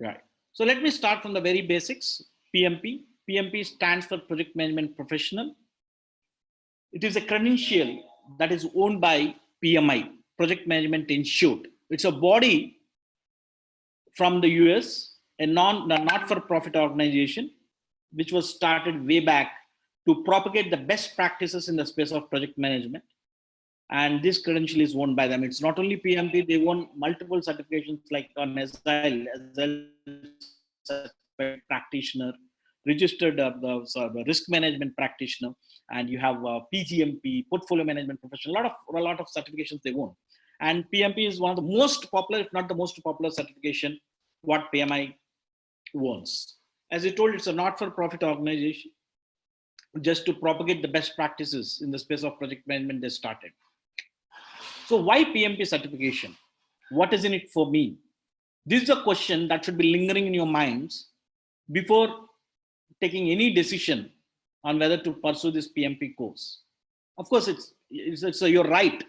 Right. So let me start from the very basics. PMP. PMP stands for Project Management Professional. It is a credential that is owned by PMI, Project Management Institute. It's a body from the US, a not-for-profit organization, which was started way back to propagate the best practices in the space of project management. And this credential is owned by them. It's not only PMP, they own multiple certifications like on Agile practitioner, registered risk management practitioner, and you have PGMP, portfolio management professional, a lot of certifications they own. And PMP is one of the most popular, if not the most popular certification, what PMI owns. As I told, it's a not-for-profit organization. Just to propagate the best practices in the space of project management, they started. So why PMP certification? What is in it for me? This is a question that should be lingering in your minds before taking any decision on whether to pursue this PMP course. Of course, it's you're right?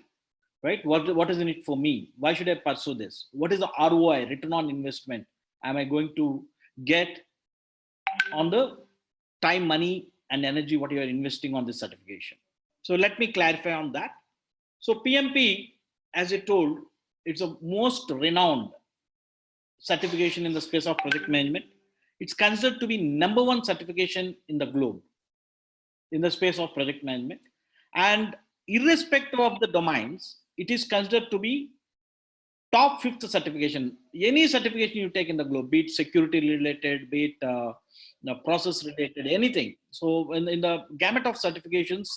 What is in it for me? Why should I pursue this? What is the ROI, return on investment, am I going to get on the time, money, and energy what you are investing on this certification? So let me clarify on that. So PMP, as I told, it's a most renowned certification in the space of project management. It's considered to be #1 certification in the globe in the space of project management. And irrespective of the domains, it is considered to be top 5th certification. Any certification you take in the globe, be it security related, be it process related, anything. So in the gamut of certifications,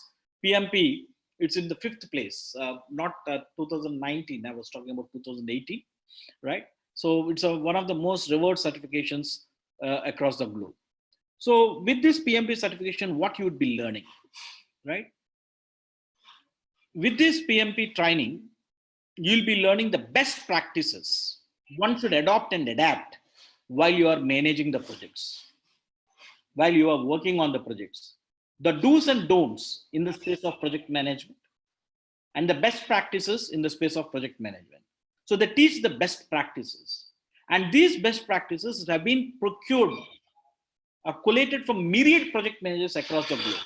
PMP, it's in the 5th place, not 2019. I was talking about 2018, right? So it's one of the most revered certifications across the globe. So with this PMP certification, what you would be learning, right? With this PMP training, you'll be learning the best practices one should adopt and adapt while you are managing the projects, while you are working on the projects, the do's and don'ts in the space of project management, and the best practices in the space of project management. So they teach the best practices. And these best practices have been procured or collated from myriad project managers across the globe.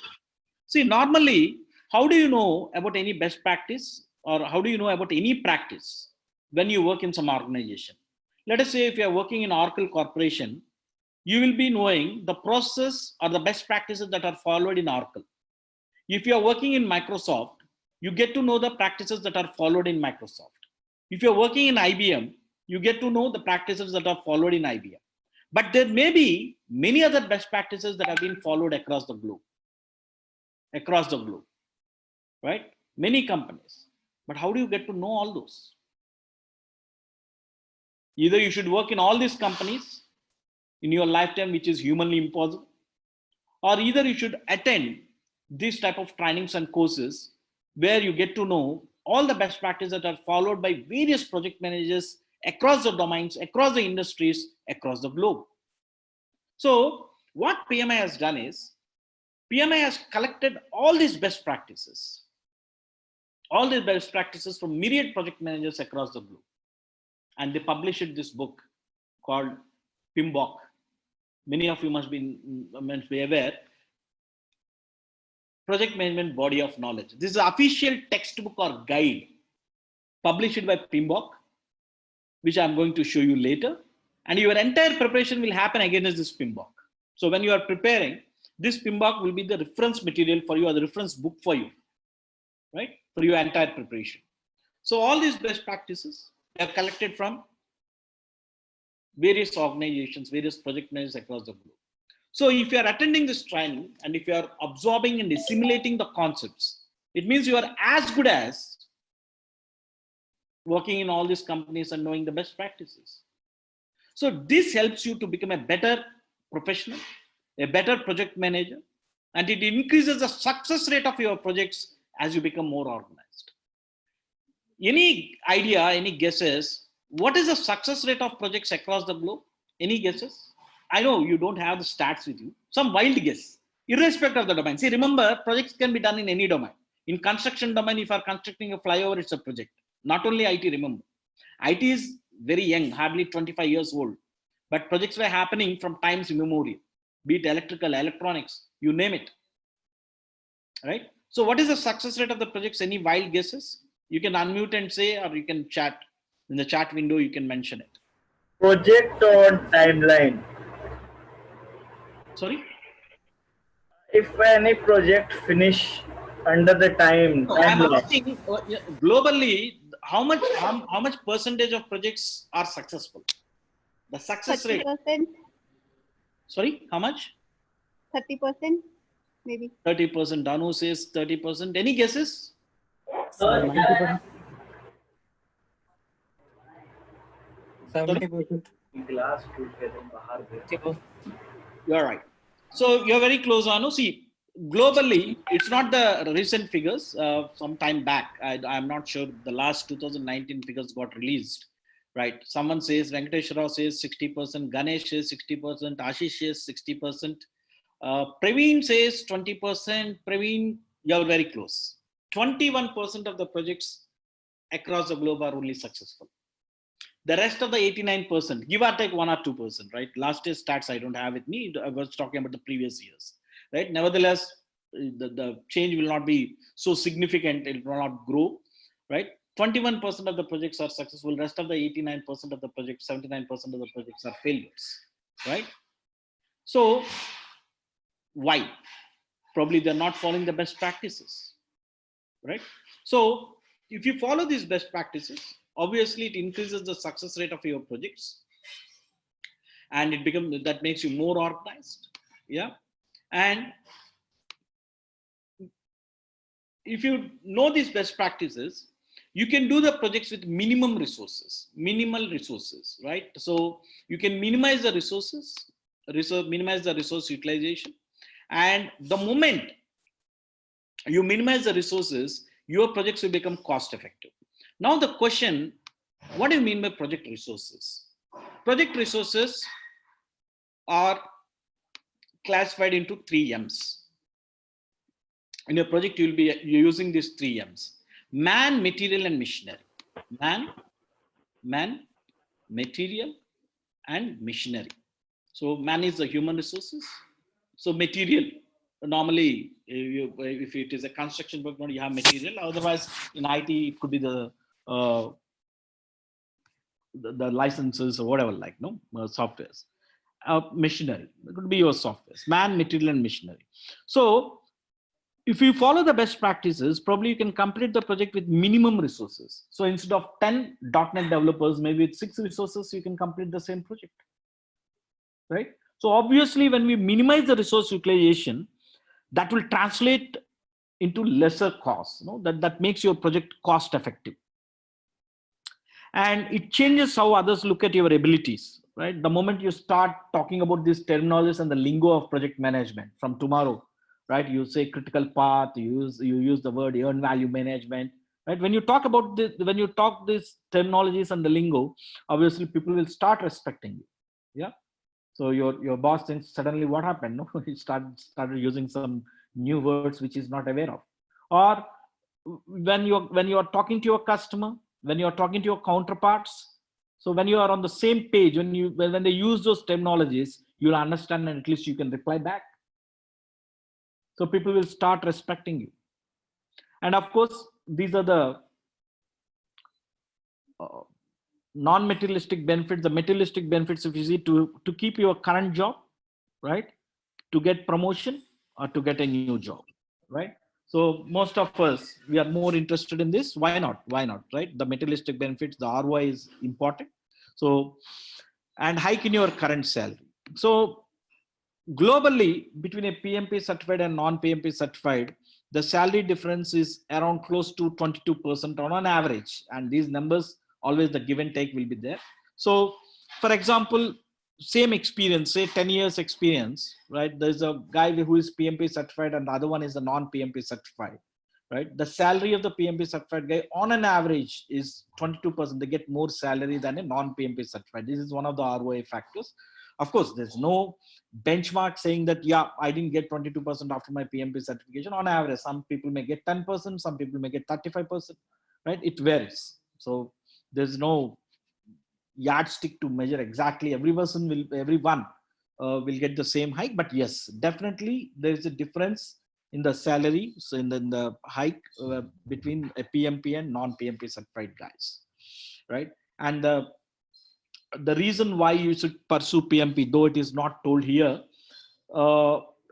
See, normally, how do you know about any best practice, or how do you know about any practice when you work in some organization? Let us say if you are working in Oracle Corporation, you will be knowing the process or the best practices that are followed in Oracle. If you are working in Microsoft, you get to know the practices that are followed in Microsoft. If you're working in IBM, you get to know the practices that are followed in IBM. But there may be many other best practices that have been followed across the globe, right? Many companies. But how do you get to know all those? Either you should work in all these companies in your lifetime, which is humanly impossible, or either you should attend this type of trainings and courses where you get to know all the best practices that are followed by various project managers across the domains, across the industries, across the globe. So what PMI has done is, PMI has collected all these best practices from myriad project managers across the globe. And they published this book called PMBOK. Many of you must be aware. Project Management Body of Knowledge. This is an official textbook or guide published by PMBOK, which I'm going to show you later. And your entire preparation will happen against this PMBOK. So when you are preparing, this PMBOK will be the reference material for you, or the reference book for you, right? For your entire preparation. So all these best practices are collected from various organizations, various project managers across the globe. So if you are attending this training and if you are absorbing and assimilating the concepts, it means you are as good as working in all these companies and knowing the best practices. So this helps you to become a better professional, a better project manager, and it increases the success rate of your projects as you become more organized. Any idea, any guesses? What is the success rate of projects across the globe? Any guesses? I know you don't have the stats with you. Some wild guess, irrespective of the domain. See, remember, projects can be done in any domain. In construction domain, if you are constructing a flyover, it's a project. Not only IT, remember. IT is very young, hardly 25 years old. but projects were happening from times immemorial, be it electrical, electronics, you name it, right? So what is the success rate of the projects? Any wild guesses? You can unmute and say, or you can chat in the chat window, you can mention it. Project on timeline. Sorry? If any project finish under the No, I'm timeline. asking globally, how much percentage of projects are successful? The success rate. 30%. Sorry, how much? 30%, maybe. 30%. Danu says 30%. Any guesses? 90%. 70%. You're right. So you're very close, Anu. See, globally, it's not the recent figures. Some time back, I'm not sure the last 2019 figures got released, right? Someone says, Venkateshwara says 60%, Ganesh says 60%, Ashish says 60%, Praveen says 20%. Praveen, you're very close. 21% of the projects across the globe are only successful. The rest of the 89%, give or take 1 or 2%, right? Last year's stats I don't have with me. I was talking about the previous years, right? Nevertheless, the change will not be so significant. It will not grow, right? 21% of the projects are successful. Rest of the 89% of the projects, 79% of the projects are failures, right? So why? Probably they're not following the best practices, right? So if you follow these best practices, obviously it increases the success rate of your projects, and that makes you more organized. Yeah. And if you know these best practices, you can do the projects with minimal resources, right? So you can minimize the resources, minimize the resource utilization. And the moment you minimize the resources, your projects will become cost effective. Now the question, what do you mean by project resources? Project resources are classified into 3 M's. In your project, you're using these 3 M's: man, material, and machinery. Man, material, and machinery. So man is the human resources. So material, normally, if it is a construction work, you have material. Otherwise, in IT, it could be the licenses or whatever, like softwares. Machinery, it could be your softwares, man, material, and machinery. So if you follow the best practices, probably you can complete the project with minimum resources. So instead of 10 .NET developers, maybe with 6 resources, you can complete the same project, right? So obviously, when we minimize the resource utilization, that will translate into lesser costs. That makes your project cost effective. And it changes how others look at your abilities, right? The moment you start talking about these terminologies and the lingo of project management from tomorrow, right? You say critical path, you use the word earned value management, right? When you talk about this, when you talk these terminologies and the lingo, obviously people will start respecting you. Yeah. So your boss thinks, suddenly what happened? No, he started using some new words which he's not aware of. Or when you're talking to your customer, when you're talking to your counterparts, so when you are on the same page, when they use those terminologies, you'll understand, and at least you can reply back. So people will start respecting you. And of course, these are the non-materialistic benefits. The materialistic benefits, if you see, to keep your current job, right? To get promotion or to get a new job, right? So most of us, we are more interested in this. Why not? Why not, right? The materialistic benefits, the ROI is important. So, and hike in your current salary. So globally, between a PMP certified and non-PMP certified, the salary difference is around close to 22% on an average. And these numbers, always the give and take will be there. So for example, same experience, say 10 years experience, right? There's a guy who is PMP certified and the other one is a non-PMP certified, right? The salary of the PMP certified guy on an average is 22%. They get more salary than a non-PMP certified. This is one of the ROI factors. Of course, there's no benchmark saying that, yeah, I didn't get 22% after my PMP certification. On average, some people may get 10%, some people may get 35%, right? It varies. So there's no yardstick to measure exactly everyone will get the same hike. But yes, definitely there is a difference in the salary. So in the hike between a PMP and non-PMP certified guys, right? And the reason why you should pursue PMP, though it is not told here,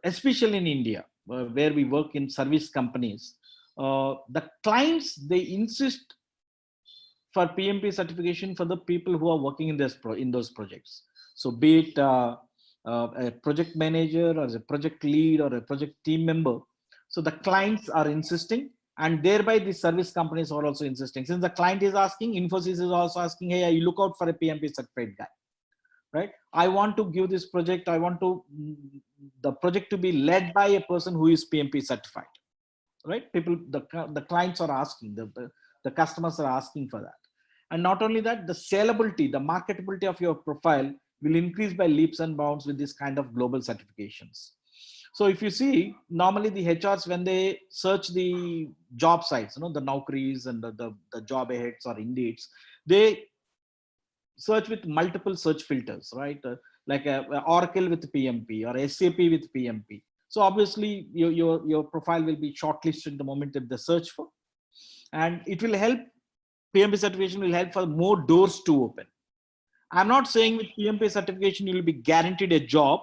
especially in India, where we work in service companies, the clients, they insist for PMP certification for the people who are working in those projects. So be it a project manager or a project lead or a project team member. So the clients are insisting, and thereby the service companies are also insisting. Since the client is asking, Infosys is also asking, hey, you look out for a PMP certified guy, right? I want to give this project, I want the project to be led by a person who is PMP certified, right? The clients are asking, the customers are asking for that. And not only that, the salability, the marketability of your profile will increase by leaps and bounds with this kind of global certifications. So if you see, normally the HRs, when they search the job sites, the Naukris and the job aheads or Indeeds, they search with multiple search filters, right? Like a Oracle with PMP or SAP with PMP. So obviously your profile will be shortlisted the moment that they search for, and it will help. PMP certification will help for more doors to open. I'm not saying with PMP certification you will be guaranteed a job,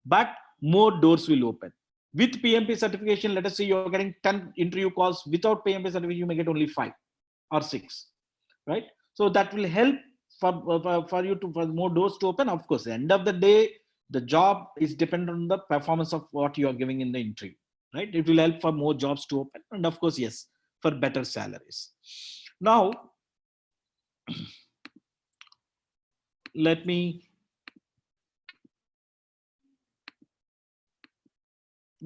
but more doors will open. With PMP certification, let us say you're getting 10 interview calls. Without PMP certification, you may get only 5 or 6, right? So that will help for you to, for more doors to open. Of course, at the end of the day, the job is dependent on the performance of what you are giving in the interview, right? It will help for more jobs to open, and of course, yes, for better salaries. Now, let me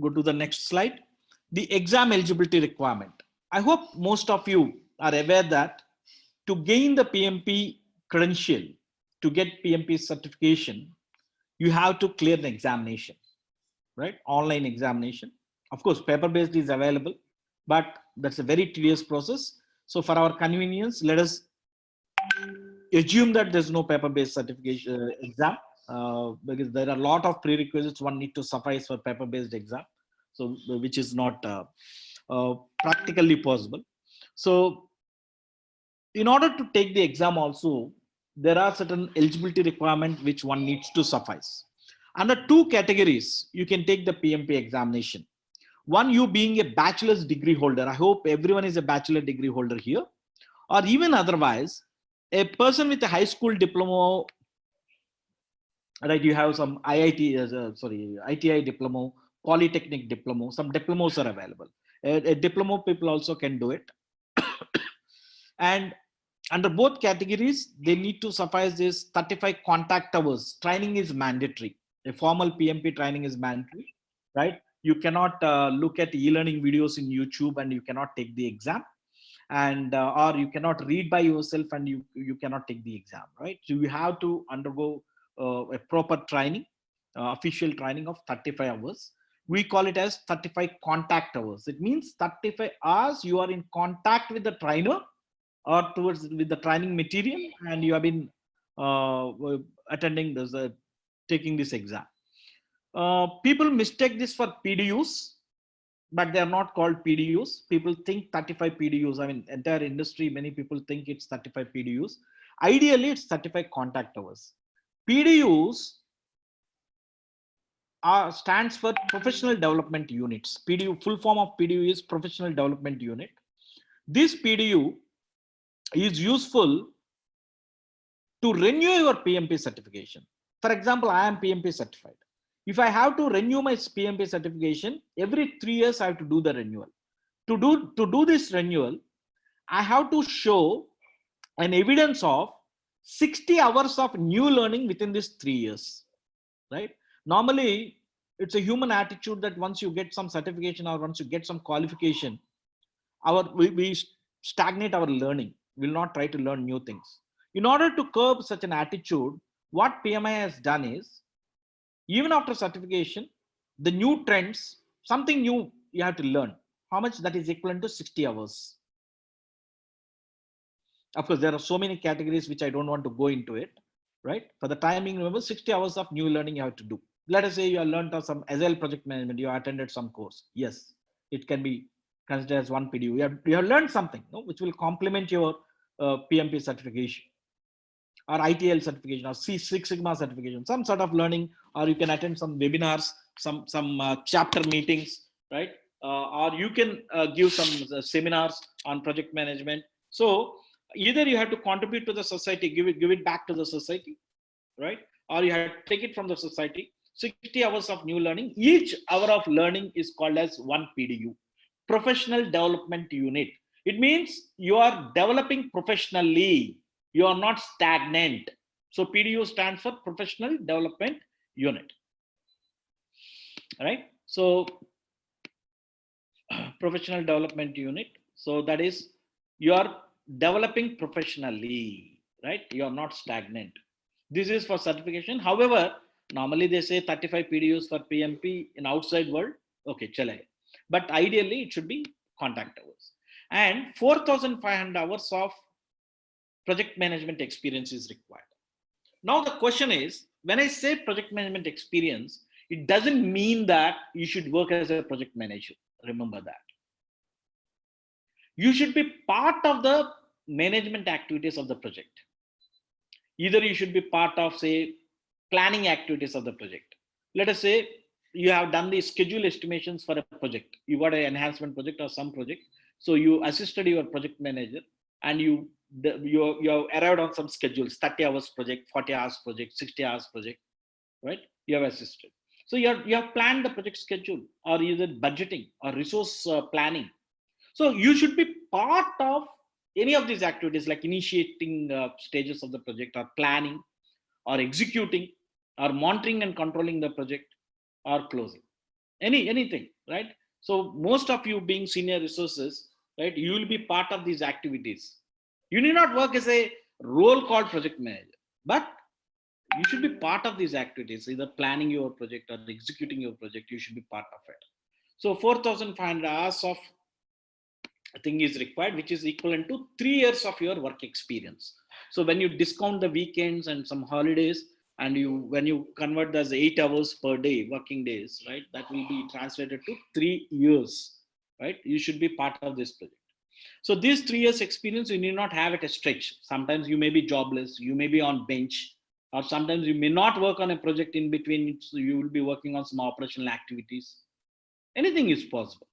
go to the next slide. The exam eligibility requirement. I hope most of you are aware that to gain the PMP credential, to get PMP certification, you have to clear the examination, right? Online examination. Of course, paper-based is available, but that's a very tedious process. So for our convenience, let us assume that there's no paper-based certification exam, because there are a lot of prerequisites one need to suffice for paper-based exam, so which is not practically possible. So in order to take the exam also, there are certain eligibility requirements which one needs to suffice. Under 2 categories, you can take the PMP examination. One, you being a bachelor's degree holder. I hope everyone is a bachelor degree holder here, or even otherwise, a person with a high school diploma, right? You have some ITI diploma, polytechnic diploma, some diplomas are available. A diploma people also can do it. And under both categories, they need to suffice this 35 contact hours. Training is mandatory. A formal PMP training is mandatory, right? You cannot look at e-learning videos in YouTube and you cannot take the exam, and or you cannot read by yourself and you cannot take the exam, right? So you have to undergo a proper training, official training of 35 hours. We call it as 35 contact hours. It means 35 hours you are in contact with the trainer or with the training material, and you have been attending this, taking this exam. People mistake this for PDUs, but they are not called PDUs. People think 35 PDUs. I mean, entire industry, many people think it's 35 PDUs. Ideally, it's 35 contact hours. PDUs stands for Professional Development Units. PDU, full form of PDU is Professional Development Unit. This PDU is useful to renew your PMP certification. For example, I am PMP certified. If I have to renew my PMP certification, every 3 years I have to do the renewal. To do this renewal, I have to show an evidence of 60 hours of new learning within these 3 years, right? Normally, it's a human attitude that once you get some certification or once you get some qualification, we stagnate our learning. We'll not try to learn new things. In order to curb such an attitude, what PMI has done is, even after certification, the new trends, something new you have to learn. How much that is equivalent to 60 hours. Of course, there are so many categories which I don't want to go into it, right? For the timing, remember 60 hours of new learning you have to do. Let us say you have learned some Agile project management, you have attended some course. Yes, it can be considered as one PDU. You have learned something, no, which will complement your PMP certification or ITL certification or Six Sigma certification, some sort of learning, or you can attend some webinars, some chapter meetings, right? Or you can give some seminars on project management. So either you have to contribute to the society, give it back to the society, right? Or you have to take it from the society. 60 hours of new learning. Each hour of learning is called as one PDU, professional development unit. It means you are developing professionally. You are not stagnant. So PDU stands for professional development unit. All right. So professional development unit. So that is you are developing professionally, right? You are not stagnant. This is for certification. However, normally they say 35 PDUs for PMP in outside world. Okay, chale. But ideally it should be contact hours. And 4,500 hours of project management experience is required. Now the question is, when I say project management experience, it doesn't mean that you should work as a project manager. Remember that. You should be part of the management activities of the project. Either you should be part of, say, planning activities of the project. Let us say you have done the schedule estimations for a project. You got an enhancement project or some project. So you assisted your project manager and you have arrived on some schedules, 30 hours project, 40 hours project, 60 hours project, right? You have assisted. So you have planned the project schedule or either budgeting or resource planning. So you should be part of any of these activities like initiating stages of the project or planning or executing or monitoring and controlling the project or closing. Anything, right? So most of you being senior resources, right, you will be part of these activities. You need not work as a role called project manager, but you should be part of these activities, either planning your project or executing your project. You should be part of it. So 4,500 hours of thing is required, which is equivalent to 3 years of your work experience. So when you discount the weekends and some holidays, and when you convert as 8 hours per day working days, right, that will be translated to 3 years, right? You should be part of this project. So these 3 years experience, you need not have at a stretch. Sometimes you may be jobless, you may be on bench, or sometimes you may not work on a project in between. So you will be working on some operational activities. Anything is possible,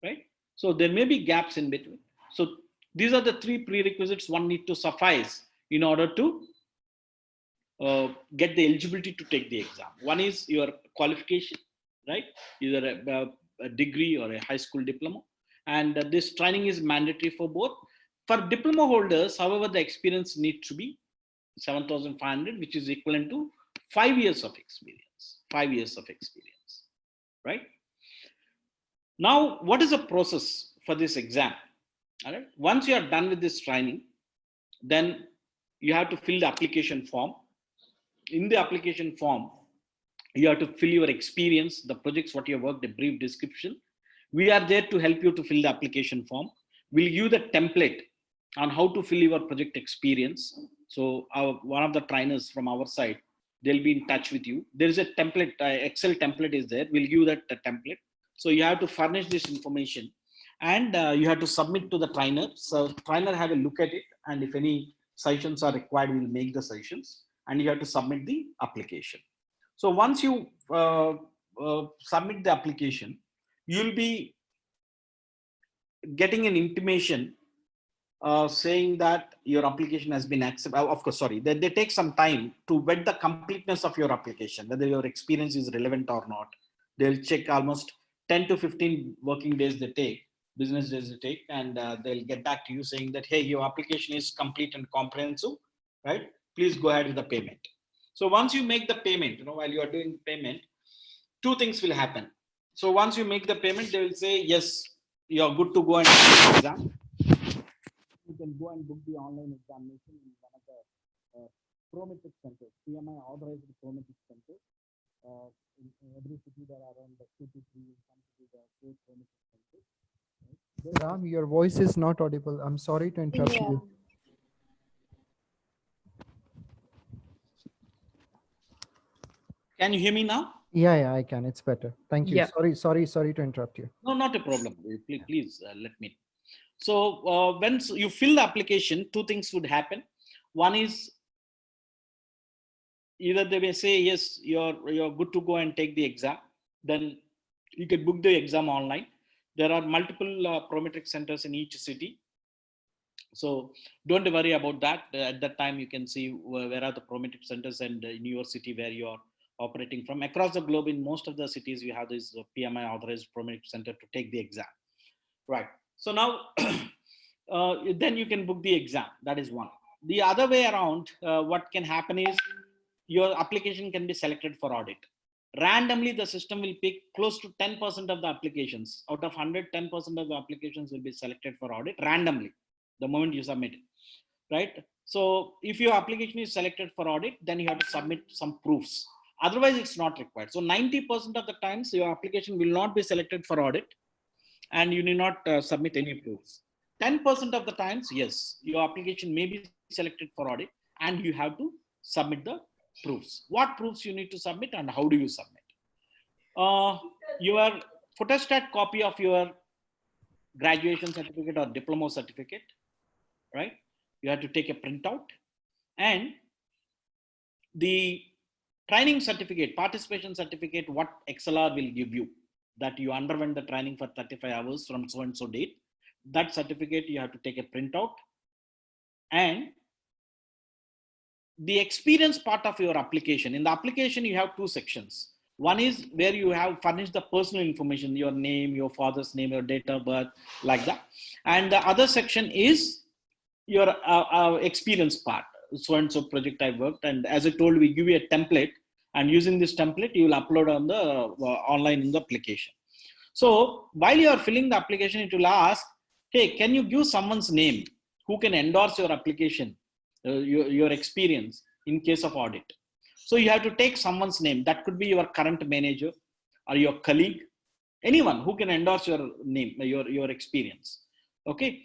right? So there may be gaps in between. So these are the 3 prerequisites one need to suffice in order to get the eligibility to take the exam. One is your qualification, right? Either a degree or a high school diploma. And this training is mandatory for both. For diploma holders, however, the experience needs to be 7,500, which is equivalent to 5 years of experience. 5 years of experience, right? Now, what is the process for this exam? All right. Once you are done with this training, then you have to fill the application form. In the application form, you have to fill your experience, the projects, what you have worked, a brief description. We are there to help you to fill the application form. We'll give you the template on how to fill your project experience. So one of the trainers from our side, they'll be in touch with you. There is a template, Excel template is there. We'll give you that template. So you have to furnish this information and you have to submit to the trainer. So trainer have a look at it, and if any suggestions are required, we'll make the suggestions, and you have to submit the application. So once you submit the application, you'll be getting an intimation saying that your application has been accepted. Of course, sorry, they take some time to vet the completeness of your application, whether your experience is relevant or not. They'll check almost 10 to 15 working days they take, business days they take, and they'll get back to you saying that, hey, your application is complete and comprehensive, right? Please go ahead with the payment. So once you make the payment, while you are doing payment, 2 things will happen. So once you make the payment, they will say, yes, you're good to go and take the exam. You can go and book the online examination in one of the Prometric centers, PMI authorized Prometric centers. In every city there are around 2 to 3, in some cities there are 4 Prometric centers. Right? Ram, your voice is not audible. I'm sorry to interrupt you. Can you hear me now? Yeah, I can. It's better. Thank you. Yeah. Sorry to interrupt you. No, not a problem. Please let me. So when you fill the application, two things would happen. One is either they may say, yes, you're good to go and take the exam. Then you can book the exam online. There are multiple prometric centers in each city. So don't worry about that. At that time, you can see where are the prometric centers and in your city where you are operating from. Across the globe, in most of the cities, you have this PMI authorized prometric center to take the exam. Right. So now, then you can book the exam. That is one. The other way around, what can happen is your application can be selected for audit. Randomly, the system will pick close to 10% of the applications. Out of 100, 10% of the applications will be selected for audit randomly the moment you submit it. Right. So if your application is selected for audit, then you have to submit some proofs. Otherwise, it's not required. So 90% of the times, your application will not be selected for audit and you need not submit any proofs. 10% of the times, yes, your application may be selected for audit and you have to submit the proofs. What proofs you need to submit and how do you submit? Your photostat copy of your graduation certificate or diploma certificate, right? You have to take a printout, and the training certificate, participation certificate, what ExcelR will give you, that you underwent the training for 35 hours from so and so date. That certificate you have to take a printout. And the experience part of your application. In the application, you have two sections. One is where you have furnished the personal information, your name, your father's name, your date of birth, like that. And the other section is your experience part. So and so project I worked. And as I told, we give you a template. And using this template, you will upload on the online in the application. So while you are filling the application, it will ask, hey, can you give someone's name who can endorse your application, your experience in case of audit? So you have to take someone's name. That could be your current manager or your colleague, anyone who can endorse your name, your experience. Okay.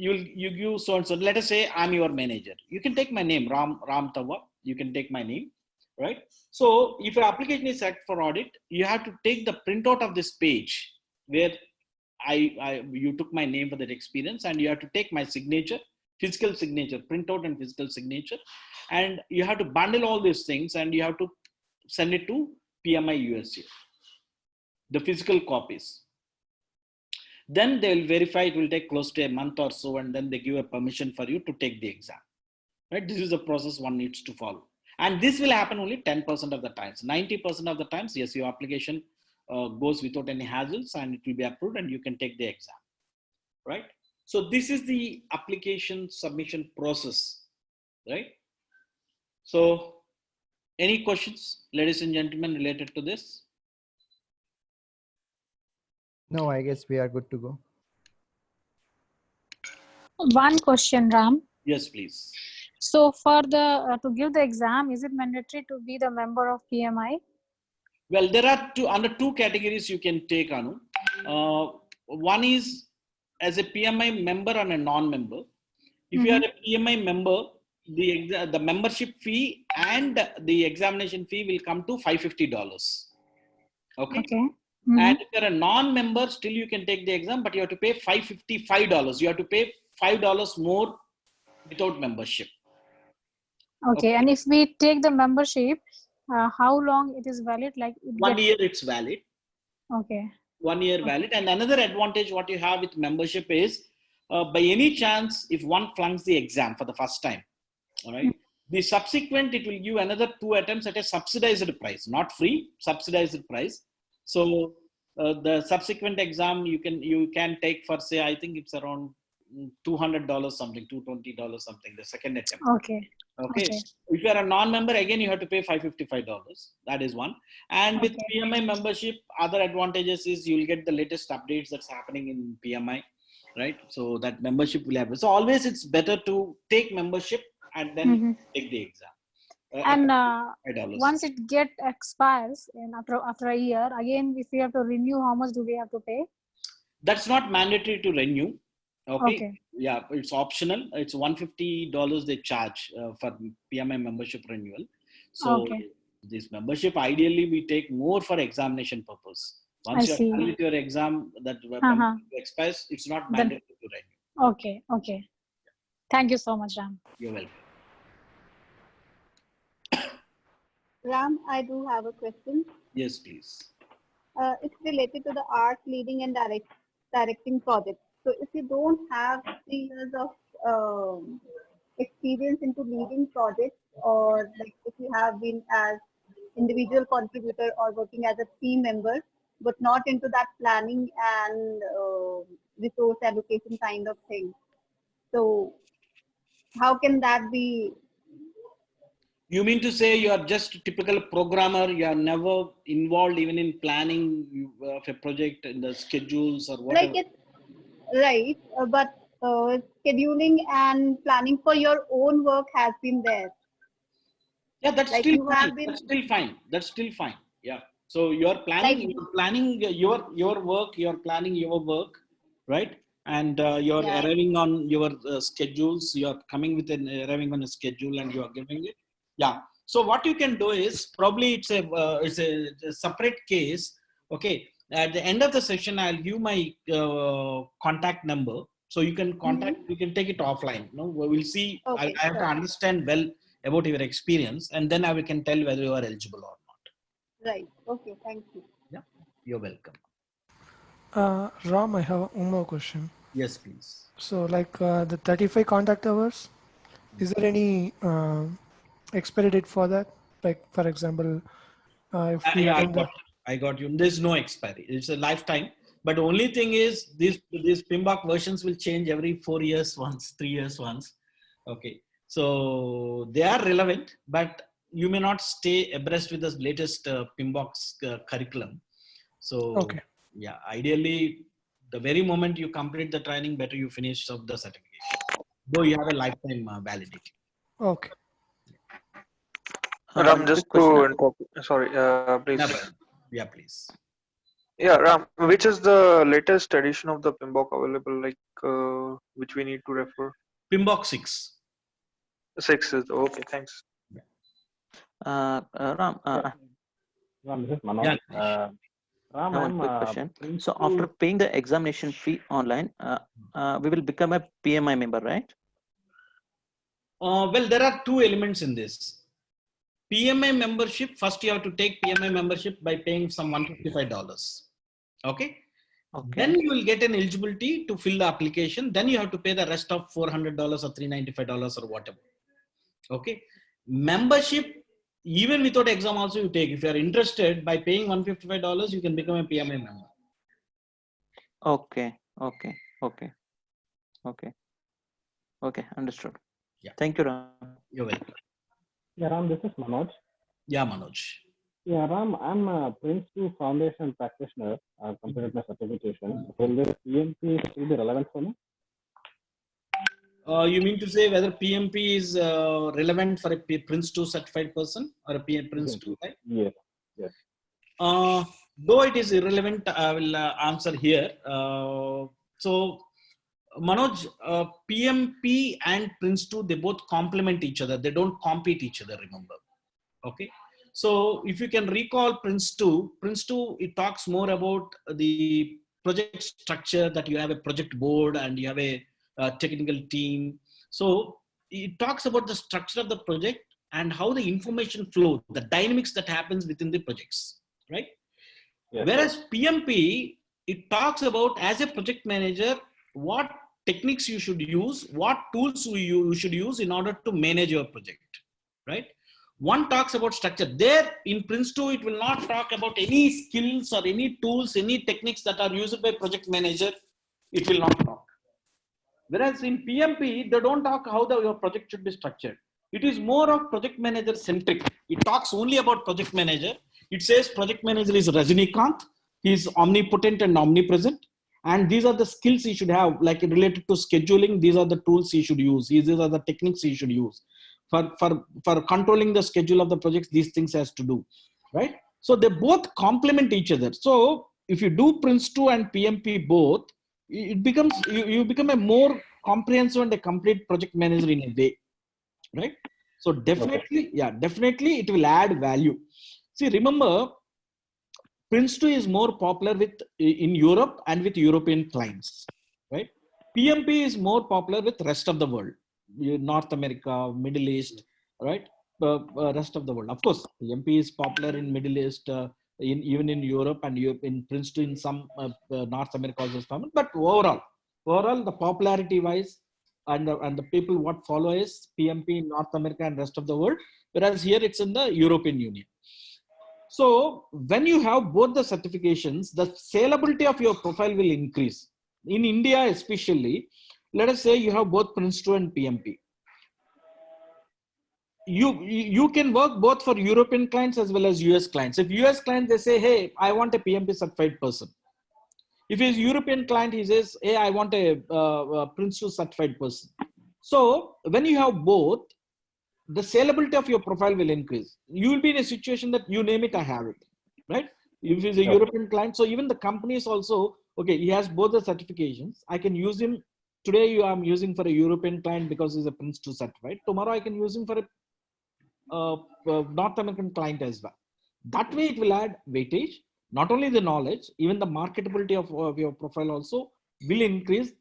You give so and so. Let us say I'm your manager. You can take my name, Ram Tawa. You can take my name, right? So if your application is set for audit, you have to take the printout of this page where you took my name for that experience, and you have to take my signature, physical signature, printout and physical signature, and you have to bundle all these things and you have to send it to PMI USA, the physical copies. Then they will verify. It will take close to a month or so, and then they give a permission for you to take the exam. Right? This is the process one needs to follow. And this will happen only 10% of the times. 90% of the times, yes, your application goes without any hassles and it will be approved and you can take the exam. Right? So this is the application submission process. Right? So any questions, ladies and gentlemen, related to this? No, I guess we are good to go. One question, Ram. Yes, please. So for the to give the exam, is it mandatory to be the member of PMI? Well, there are under two categories you can take, Anu. One is as a PMI member and a non-member. If you are a PMI member, the membership fee and the examination fee will come to $550. Okay. And if you're a non-member, still you can take the exam, but you have to pay $555. You have to pay $5 more without membership. Okay. And if we take the membership, how long it is valid? Like 1 year it's valid. Okay. 1 year valid. And another advantage what you have with membership is, by any chance, if one flunks the exam for the first time, all right, the subsequent, it will give another 2 attempts at a subsidized price, not free, subsidized price. So the subsequent exam you can take for, say, I think it's around $200 something, $220 something, the second attempt. Okay. Okay. If you are a non-member, again, you have to pay $555. That is one. And with PMI membership, other advantages is you'll get the latest updates that's happening in PMI, right? So that membership will happen. So always it's better to take membership and then take the exam. And once it expires and after a year, again, if we have to renew, how much do we have to pay? That's not mandatory to renew. Okay. Yeah, it's optional. It's $150 they charge for PMI membership renewal. So This membership, ideally, we take more for examination purpose. Once I you're see. done with your exam, that Uh-huh. expires, it's not Then- mandatory to renew. Okay, okay. Thank you so much, Ram. You're welcome. Ram, I do have a question. Yes, please. It's related to the art leading and directing projects. So if you don't have 3 years of experience into leading projects, or like if you have been as individual contributor or working as a team member, but not into that planning and resource allocation kind of thing. So how can that be? You mean to say you are just a typical programmer? You are never involved even in planning of a project in the schedules or whatever? Like it's right, but scheduling and planning for your own work has been there. Yeah, that's Like still you have fine. been That's still fine. That's still fine. Yeah. So you're planning your work. You're planning your work, right? And you're Yeah. arriving on your schedules. You're coming with arriving on a schedule, and you're giving it. Yeah. So what you can do is probably it's a separate case. Okay. At the end of the session, I'll give my contact number, so you can contact. You can take it offline. No, we'll see. Okay, I have to sure. understand well about your experience, and then we can tell whether you are eligible or not. Right. Okay. Thank you. Yeah, you're welcome. Ram, I have one more question. Yes, please. So, like the 35 contact hours, is there any expiry date for that? Like, for example, if we Yeah, attend the I got you. There's no expiry. It's a lifetime. But the only thing is these PMBOK versions will change every 4 years once, 3 years once. Okay. So they are relevant, but you may not stay abreast with the latest PMBOK curriculum. So Okay. yeah, ideally, the very moment you complete the training, better you finish of the certification, though you have a lifetime validity. Okay. Ram, just quick to question. interrupt, sorry, please. Yeah, please. Yeah, Ram, which is the latest edition of the PMBOK available, like which we need to refer? PMBOK 6. 6 is okay. Thanks. Ram, Ram, this is Manoj. Yeah, Ram, I have one quick question. So after paying the examination fee online, we will become a PMI member, right? Well, there are two elements in this. PMI membership, first you have to take PMI membership by paying some $155. Okay. Then you will get an eligibility to fill the application. Then you have to pay the rest of $400 or $395 or whatever. Okay. Membership, even without exam also you take. If you are interested, by paying $155, you can become a PMI member. Okay. Understood. Yeah. Thank you, Ram. You're welcome. Yeah, Ram, this is Manoj. Yeah, Manoj. Yeah, Ram, I'm a Prince 2 Foundation practitioner. I've completed my certification. Will this PMP still be relevant for me? You mean to say whether PMP is relevant for a Prince 2 certified person or a Prince 2, right? Yes. Though it is irrelevant, I will answer here. So, Manoj, PMP and Prince 2, they both complement each other. They don't compete each other, remember. Okay. So, if you can recall Prince 2, it talks more about the project structure, that you have a project board and you have a technical team. So, it talks about the structure of the project and how the information flow, the dynamics that happens within the projects, right? Yes. Whereas PMP, it talks about, as a project manager, what techniques you should use, what tools you should use in order to manage your project, right? One talks about structure. There in Prince 2, it will not talk about any skills or any tools, any techniques that are used by project manager. It will not talk. Whereas in PMP, they don't talk how your project should be structured. It is more of project manager centric. It talks only about project manager. It says project manager is Rajinikanth. He is omnipotent and omnipresent. And these are the skills he should have, like related to scheduling. These are the tools he should use. These are the techniques he should use. For controlling the schedule of the projects, these things has to do, right? So they both complement each other. So if you do Prince 2 and PMP both, it becomes, you become a more comprehensive and a complete project manager in a way, right? So definitely, yeah, definitely it will add value. See, remember, Prince2 is more popular in Europe and with European clients, right? PMP is more popular with rest of the world, North America, Middle East, right? Rest of the world. Of course, PMP is popular in Middle East, even in Europe and in Prince2 in some North America also is common. But overall, the popularity wise and the people what follow is PMP in North America and rest of the world, whereas here it's in the European Union. So when you have both the certifications, the salability of your profile will increase. In India, especially, let us say you have both Prince2 and PMP. You can work both for European clients as well as US clients. If US clients, they say, hey, I want a PMP certified person. If he's European client, he says, hey, I want a Prince2 certified person. So when you have both, the salability of your profile will increase. You will be in a situation that you name it, I have it, right? If he's a European client, so even the companies also, okay, he has both the certifications. I can use him. Today I'm using for a European client because he's a Prince2 certified. Tomorrow I can use him for a North American client as well. That way it will add weightage. Not only the knowledge, even the marketability of your profile also will increase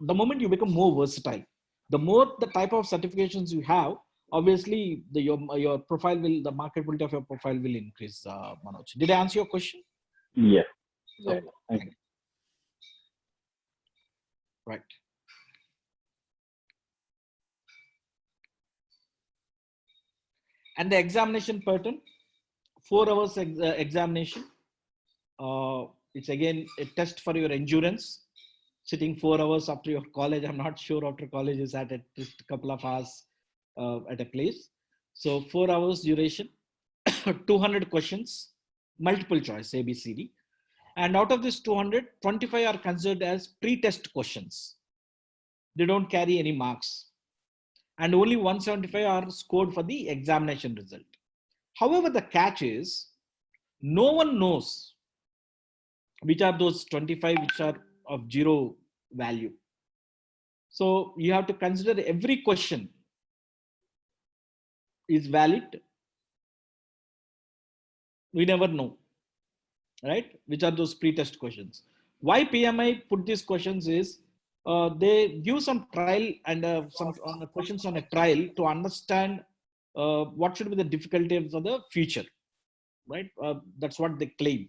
the moment you become more versatile. The more the type of certifications you have, obviously your profile will, the marketability of your profile will increase. Manoj, did I answer your question? Yes. Okay. Thank you. Right. And the examination pattern, 4 hours examination. It's again a test for your endurance. Sitting 4 hours after your college, I'm not sure after college is at just a couple of hours at a place. So 4 hours duration, 200 questions, multiple choice, A, B, C, D. And out of this 200, 25 are considered as pre-test questions. They don't carry any marks. And only 175 are scored for the examination result. However, the catch is, no one knows which are those 25 which are of 0 value. So you have to consider every question is valid. We never know, right? Which are those pre-test questions. Why PMI put these questions is, they give some trial and some questions on a trial to understand what should be the difficulties of the future, right? That's what they claim,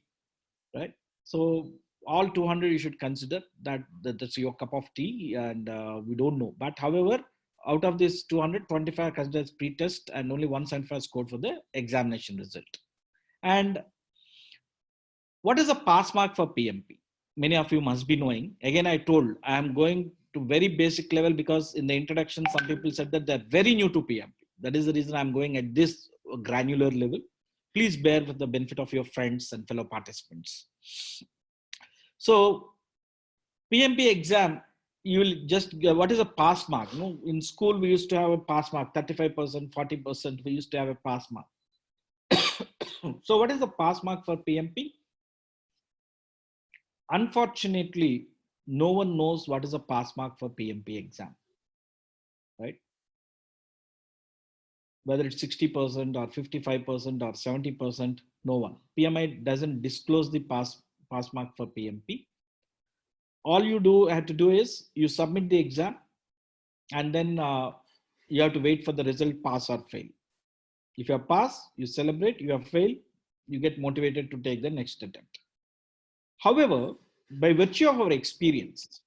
right? So all 200 you should consider that's your cup of tea, and we don't know. But however, out of this 225 are considered as pre-test and only 175 scored for the examination result. And what is a pass mark for PMP? Many of you must be knowing. Again, I told I am going to very basic level because in the introduction, some people said that they're very new to PMP. That is the reason I'm going at this granular level. Please bear with the benefit of your friends and fellow participants. So PMP exam, you will just, what is a pass mark? You know, in school, we used to have a pass mark, 35%, 40%, we used to have a pass mark. So what is the pass mark for PMP? Unfortunately, no one knows what is a pass mark for PMP exam, right? Whether it's 60% or 55% or 70%, no one. PMI doesn't disclose the pass mark for PMP. All you have to do is you submit the exam, and then you have to wait for the result, pass or fail. If you have passed, you celebrate. You have failed, you get motivated to take the next attempt. However, by virtue of our experience,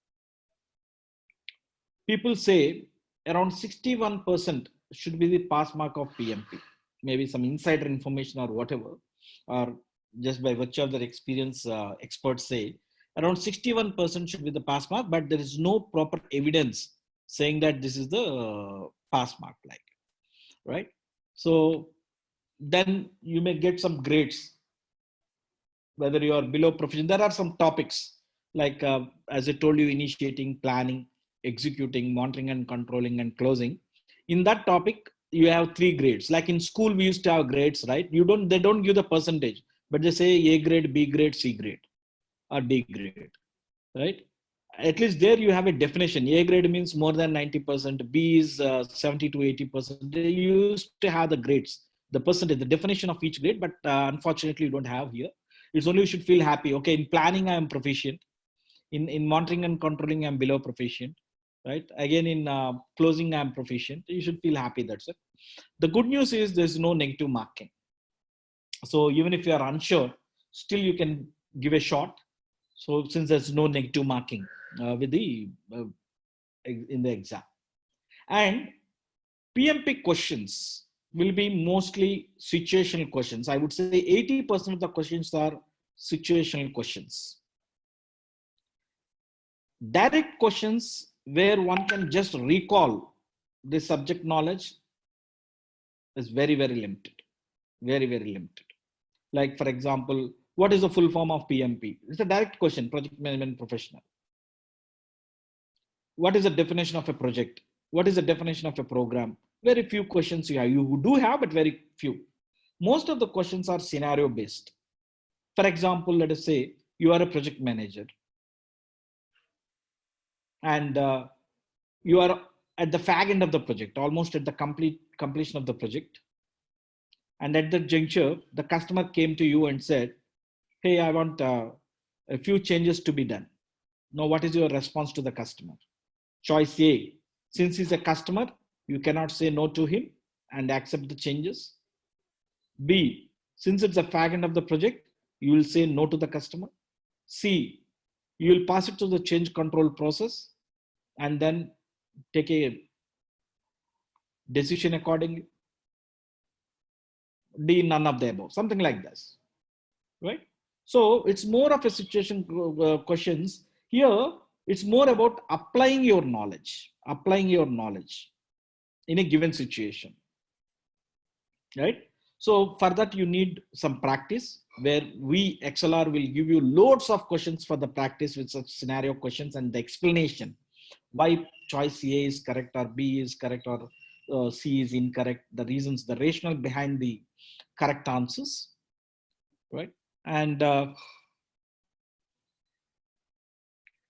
people say around 61% should be the pass mark of PMP. Maybe some insider information or whatever, or just by virtue of their experience, experts say around 61% should be the pass mark, but there is no proper evidence saying that this is the pass mark, like, right? So then you may get some grades, whether you are below proficient. There are some topics like, as I told you, initiating, planning, executing, monitoring and controlling, and closing. In that topic, you have 3 grades. Like in school, we used to have grades, right? They don't give the percentage, but they say A grade, B grade, C grade, or D grade, right? At least there you have a definition. A grade means more than 90%, B is 70 to 80%. They used to have the grades, the percentage, the definition of each grade, but unfortunately you don't have here. It's only you should feel happy. Okay, in planning I am proficient. In monitoring and controlling I'm below proficient. Right? Again, in closing I'm proficient. You should feel happy, that's it. The good news is there's no negative marking. So even if you are unsure, still you can give a shot. So since there's no negative marking with the in the exam, and PMP questions will be mostly situational questions. I would say 80% of the questions are situational questions. Direct questions where one can just recall the subject knowledge is very, very limited. Very, very limited. Like, for example, what is the full form of PMP? It's a direct question, project management professional. What is the definition of a project? What is the definition of a program? Very few questions you have. You do have, but very few. Most of the questions are scenario based. For example, let us say you are a project manager and you are at the fag end of the project, almost at the completion of the project. And at that juncture, the customer came to you and said, hey, I want a few changes to be done. Now, what is your response to the customer? Choice A, since he's a customer, you cannot say no to him and accept the changes. B, since it's a fag end of the project, you will say no to the customer. C, you will pass it to the change control process and then take a decision accordingly. D, none of the above, something like this, right? So it's more of a situation questions. Here, it's more about applying your knowledge in a given situation, right? So for that, you need some practice where we, ExcelR, will give you loads of questions for the practice with such scenario questions and the explanation why choice A is correct or B is correct or C is incorrect, the reasons, the rationale behind the correct answers, right? And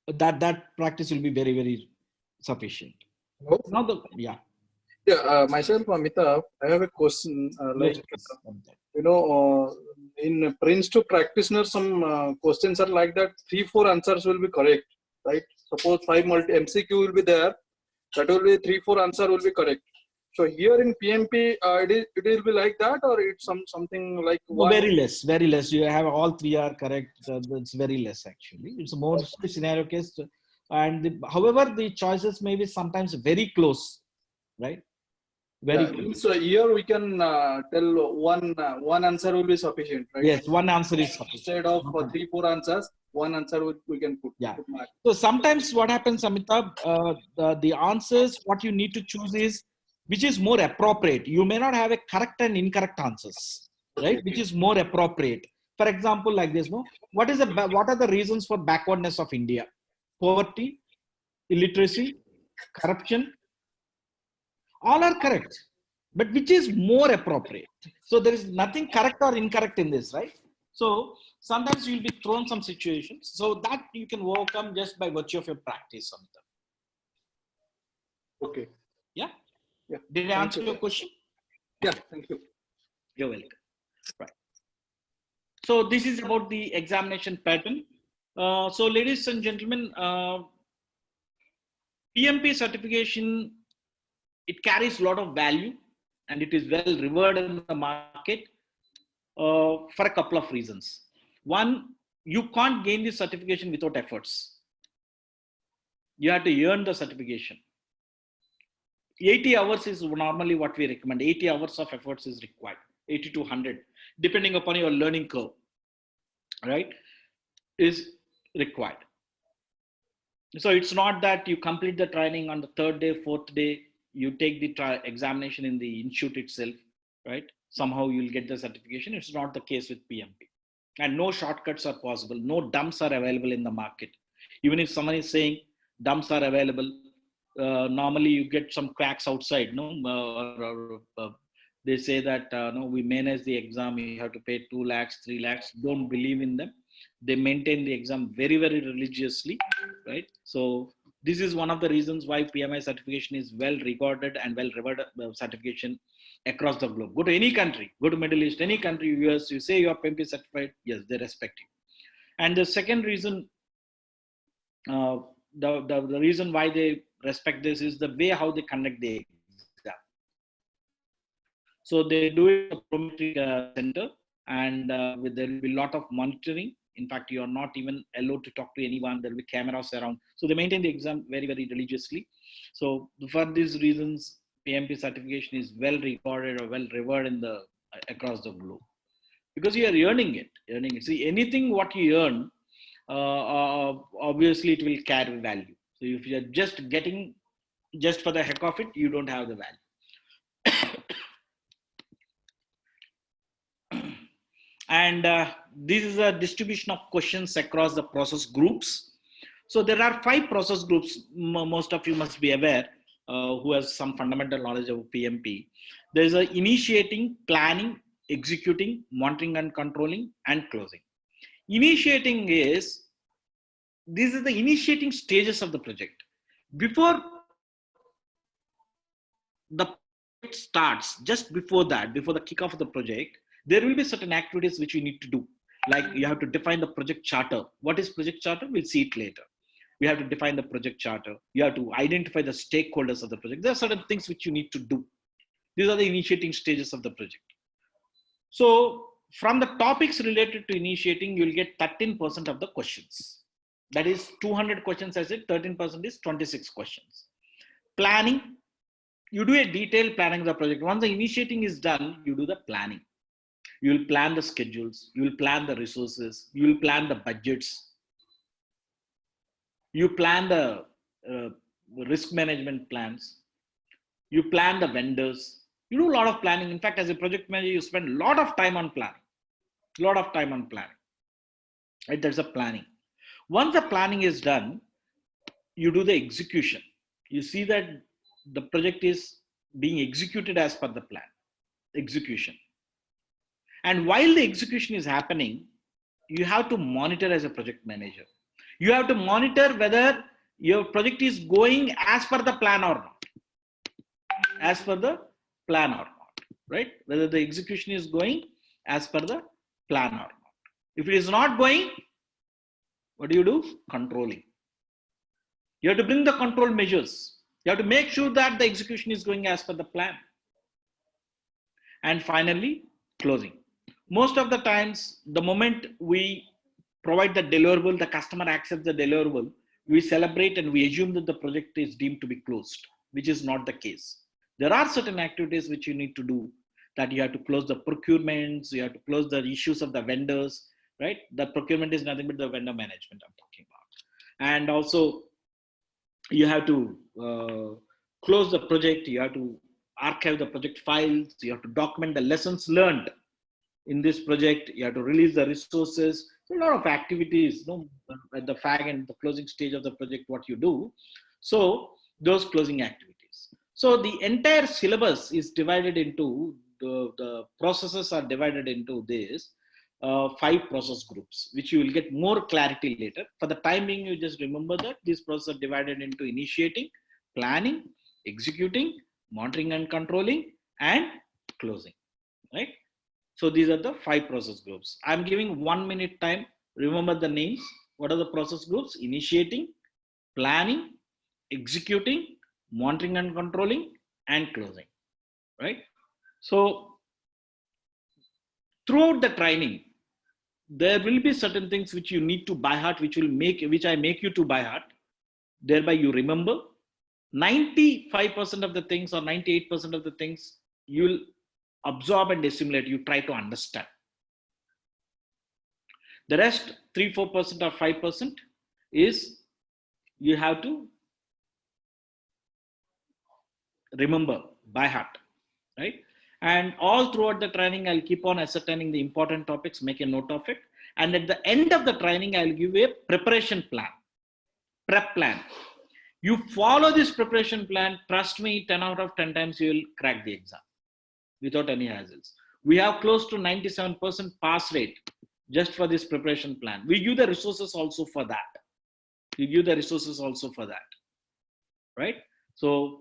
that practice will be very, very sufficient. Hello? Now Yeah, myself, Amitav, I have a question. In Prince to practitioner, some questions are like that. 3-4 answers will be correct, right? Suppose 5 MCQ will be there. That will be 3-4 answer will be correct. So here in PMP, it will be like that, or it's something like no, very less. You have all 3 are correct. It's very less actually. It's more scenario case, and however the choices may be sometimes very close, right? Very close. So here we can tell one answer will be sufficient, right? Yes, one answer is sufficient. Instead of 3-4 answers, one answer we can put. Yeah. So sometimes what happens, Amitabh, the answers what you need to choose is which is more appropriate. You may not have a correct and incorrect answers, right? Which is more appropriate. For example, like this, no? What are the reasons for backwardness of India? Poverty, illiteracy, corruption. All are correct, but which is more appropriate? So there is nothing correct or incorrect in this, right? So sometimes you'll be thrown some situations. So that you can overcome just by virtue of your practice. Okay. Yeah. Yeah. Did I answer your question? Yeah. Thank you. You're welcome. Right. So this is about the examination pattern. So ladies and gentlemen, PMP certification, it carries a lot of value and it is well rewarded in the market for a couple of reasons. One, you can't gain this certification without efforts. You have to earn the certification. 80 hours is normally what we recommend. 80 hours of efforts is required, 80 to 100, depending upon your learning curve, right, is required. So it's not that you complete the training on the 3rd day, 4th day, you take the examination in the institute itself, right? Somehow you'll get the certification. It's not the case with PMP. And no shortcuts are possible. No dumps are available in the market. Even if someone is saying dumps are available, normally you get some quacks outside, no? They say that, no, we manage the exam, you have to pay 2 lakhs, 3 lakhs. Don't believe in them. They maintain the exam very, very religiously, right? So this is one of the reasons why PMI certification is well regarded and well revered certification across the globe. Go to any country, go to Middle East, any country, US, you say you are PMP certified, yes, they respect you. And the second reason, the reason why they respect this is the way how they conduct the exam. So they do it in a prometric center, and there will be a lot of monitoring. In fact, you are not even allowed to talk to anyone. There will be cameras around. So they maintain the exam very, very religiously. So for these reasons, PMP certification is well regarded or well revered in the across the globe, because you are earning it. See, anything what you earn, obviously it will carry value. So if you are just getting just for the heck of it, you don't have the value. And this is a distribution of questions across the process groups. So there are 5 process groups. Most of you must be aware, who has some fundamental knowledge of PMP. There is a initiating, planning, executing, monitoring and controlling, and closing. Initiating is, these are the initiating stages of the project. Before the project starts, just before that, before the kickoff of the project, there will be certain activities which you need to do. Like you have to define the project charter. What is project charter? We'll see it later. We have to define the project charter. You have to identify the stakeholders of the project. There are certain things which you need to do. These are the initiating stages of the project. So from the topics related to initiating, you'll get 13% of the questions. That is 200 questions, I said, 13% is 26 questions. Planning, you do a detailed planning of the project. Once the initiating is done, you do the planning. You will plan the schedules, you will plan the resources, you will plan the budgets, you plan the risk management plans, you plan the vendors, you do a lot of planning. In fact, as a project manager, you spend a lot of time on planning, right? There's a planning. Once the planning is done, you do the execution. You see that the project is being executed as per the plan, execution. And while the execution is happening, you have to monitor as a project manager. You have to monitor whether your project is going as per the plan or not. As per the plan or not, right? Whether the execution is going as per the plan or not. If it is not going, what do? Controlling. You have to bring the control measures. You have to make sure that the execution is going as per the plan. And finally, closing. Most of the times, the moment we provide the deliverable, the customer accepts the deliverable, we celebrate and we assume that the project is deemed to be closed, which is not the case. There are certain activities which you need to do, that you have to close the procurements, you have to close the issues of the vendors, right? The procurement is nothing but the vendor management I'm talking about. And also, you have to close the project, you have to archive the project files, you have to document the lessons learned in this project, you have to release the resources. So a lot of activities, at the fag and the closing stage of the project, what you do. So those closing activities. So the entire syllabus is divided into, the processes are divided into this 5 process groups, which you will get more clarity later. For the time being, you just remember that these processes are divided into initiating, planning, executing, monitoring and controlling, and closing, right? So these are the 5 process groups. I'm giving 1 minute time. Remember the names. What are the process groups? Initiating, planning, executing, monitoring and controlling, and closing, right? So throughout the training, there will be certain things which you need to by heart, which I make you to by heart. Thereby you remember 95% of the things or 98% of the things you will absorb and assimilate, you try to understand. The rest, 3-4% or 5% is you have to remember by heart, right? And all throughout the training, I'll keep on ascertaining the important topics, make a note of it. And at the end of the training, I'll give you a preparation plan, prep plan. You follow this preparation plan, trust me, 10 out of 10 times you will crack the exam without any hassles. We have close to 97% pass rate just for this preparation plan. We give the resources also for that. We give the resources also for that, right? So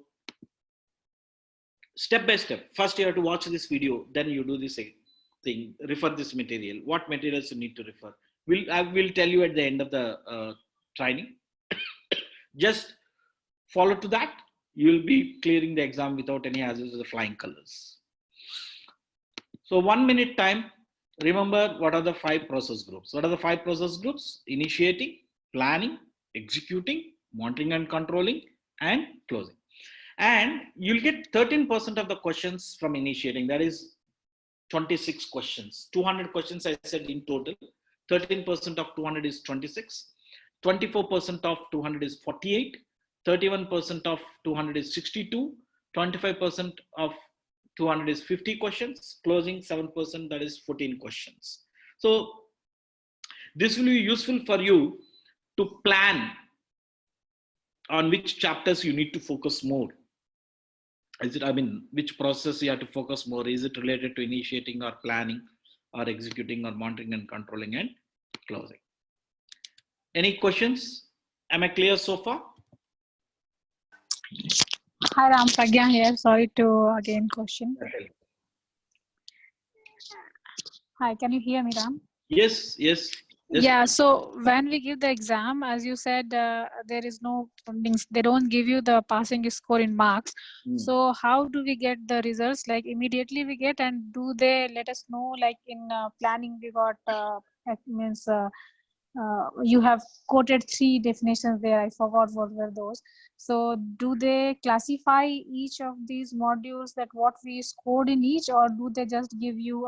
step by step, first you have to watch this video, then you do this thing, refer this material, what materials you need to refer. I will tell you at the end of the training. Just follow to that. You will be clearing the exam without any hazards or flying colors. So 1 minute time. Remember, what are the 5 process groups? What are the 5 process groups? Initiating, planning, executing, monitoring and controlling, and closing. And you'll get 13% of the questions from initiating. That is 26 questions. 200 questions I said in total. 13% of 200 is 26. 24% of 200 is 48. 31% of 200 is 62. 25% of 200 is 50 questions. Closing 7%, that is 14 questions. So this will be useful for you to plan on which chapters you need to focus more. Which process you have to focus more? Is it related to initiating or planning or executing or monitoring and controlling and closing? Any questions? Am I clear so far? Hi Ram, Pragya here. Sorry to again question. Hi, can you hear me, Ram? Yes. Yeah, so when we give the exam, as you said, there is no, they don't give you the passing score in marks. So how do we get the results? Like immediately we get, and do they let us know, like in planning we got, you have quoted 3 definitions there. I forgot what were those. So do they classify each of these modules that what we scored in each, or do they just give you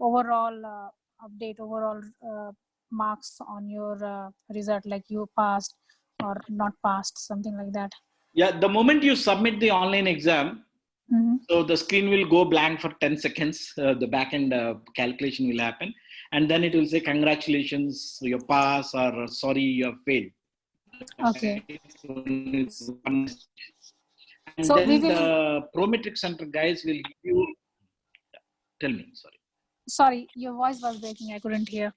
overall update, overall marks on your result, like you passed or not passed, something like that? Yeah, the moment you submit the online exam, so the screen will go blank for 10 seconds. The back-end calculation will happen. And then it will say, congratulations, you pass, or sorry, you have failed. Okay. And so then the Prometric Center guys will give you, tell me, sorry, your voice was breaking, I couldn't hear.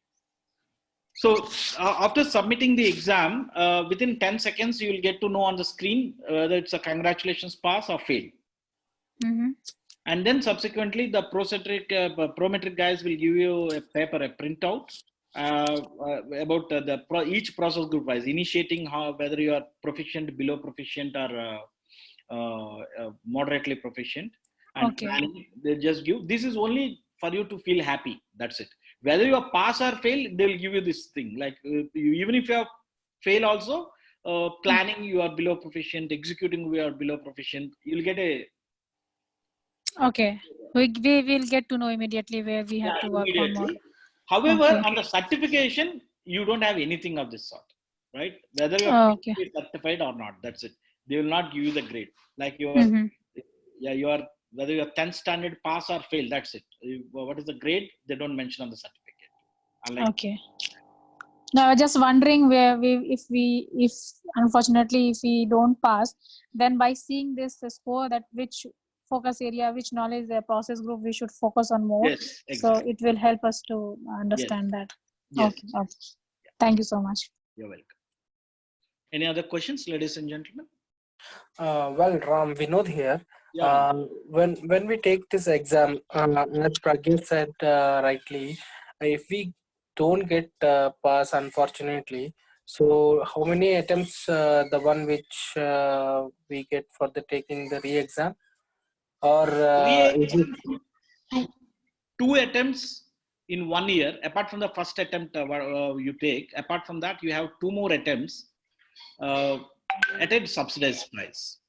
So after submitting the exam, within 10 seconds, you will get to know on the screen whether it's a congratulations, pass or fail. And then subsequently, the Prometric guys will give you a paper, a printout about each process group wise, initiating whether you are proficient, below proficient, or moderately proficient. And planning, they just give. This is only for you to feel happy. That's it. Whether you are pass or fail, they'll give you this thing. Like even if you have fail also, planning you are below proficient, executing you are below proficient. You'll get a. Okay, we will get to know immediately where we have to work on more. However, on the certification, you don't have anything of this sort, right? Whether you are certified or not, that's it. They will not give you the grade. Like you are, whether you are 10th standard pass or fail, that's it. What is the grade? They don't mention on the certificate. Okay. Now, I was just wondering where if unfortunately if we don't pass, then by seeing this score, that which focus area, which knowledge process group we should focus on more. Yes, exactly. So it will help us to understand that. Yes. Okay. Thank you so much. You're welcome. Any other questions, ladies and gentlemen? Well, Ram, Vinod here. When we take this exam, as Pragya said rightly, if we don't get pass, unfortunately, so how many attempts the one which we get for the taking the re-exam? Or is it 2 attempts in 1 year? Apart from the first attempt you take, apart from that, you have 2 more attempts at a subsidized price.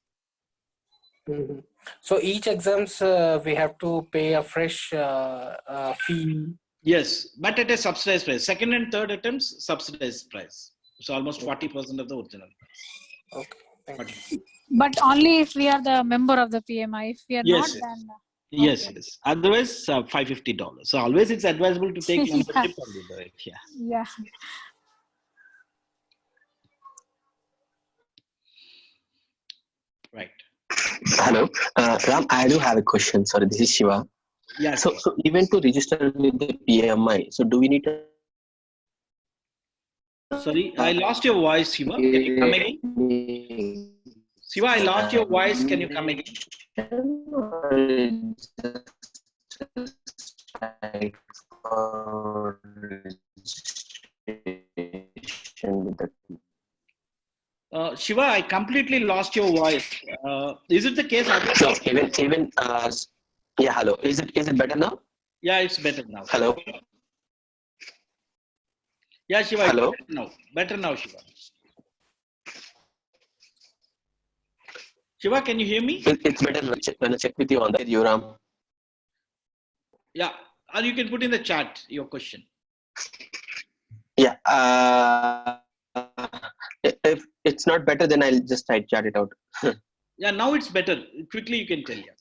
So each exams we have to pay a fresh fee. Yes, but at a subsidized price. Second and third attempts, subsidized price. So almost 40% of the original price. Okay, thank you. But only if we are the member of the PMI. If we are not, then yes. Otherwise, $550. So always it's advisable to take membership. Yeah. Right. Hello, Ram. I do have a question. Sorry, this is Shiva. Yeah. So even to register with the PMI, so do we need to Sorry, I lost your voice, Shiva. Can you come again? Shiva, I lost your voice. Can you come again? Shiva, I completely lost your voice. Is it the case? So yeah, hello. Is it better now? Yeah, it's better now. Hello. Yeah, Shiva. Hello. It's better now. Better now, Shiva. Shiva, can you hear me? It's better when I check with you on that, Ram. Yeah, or you can put in the chat your question. Yeah. If it's not better, then I'll just try to chat it out. Yeah, now it's better. Quickly, you can tell. Yeah.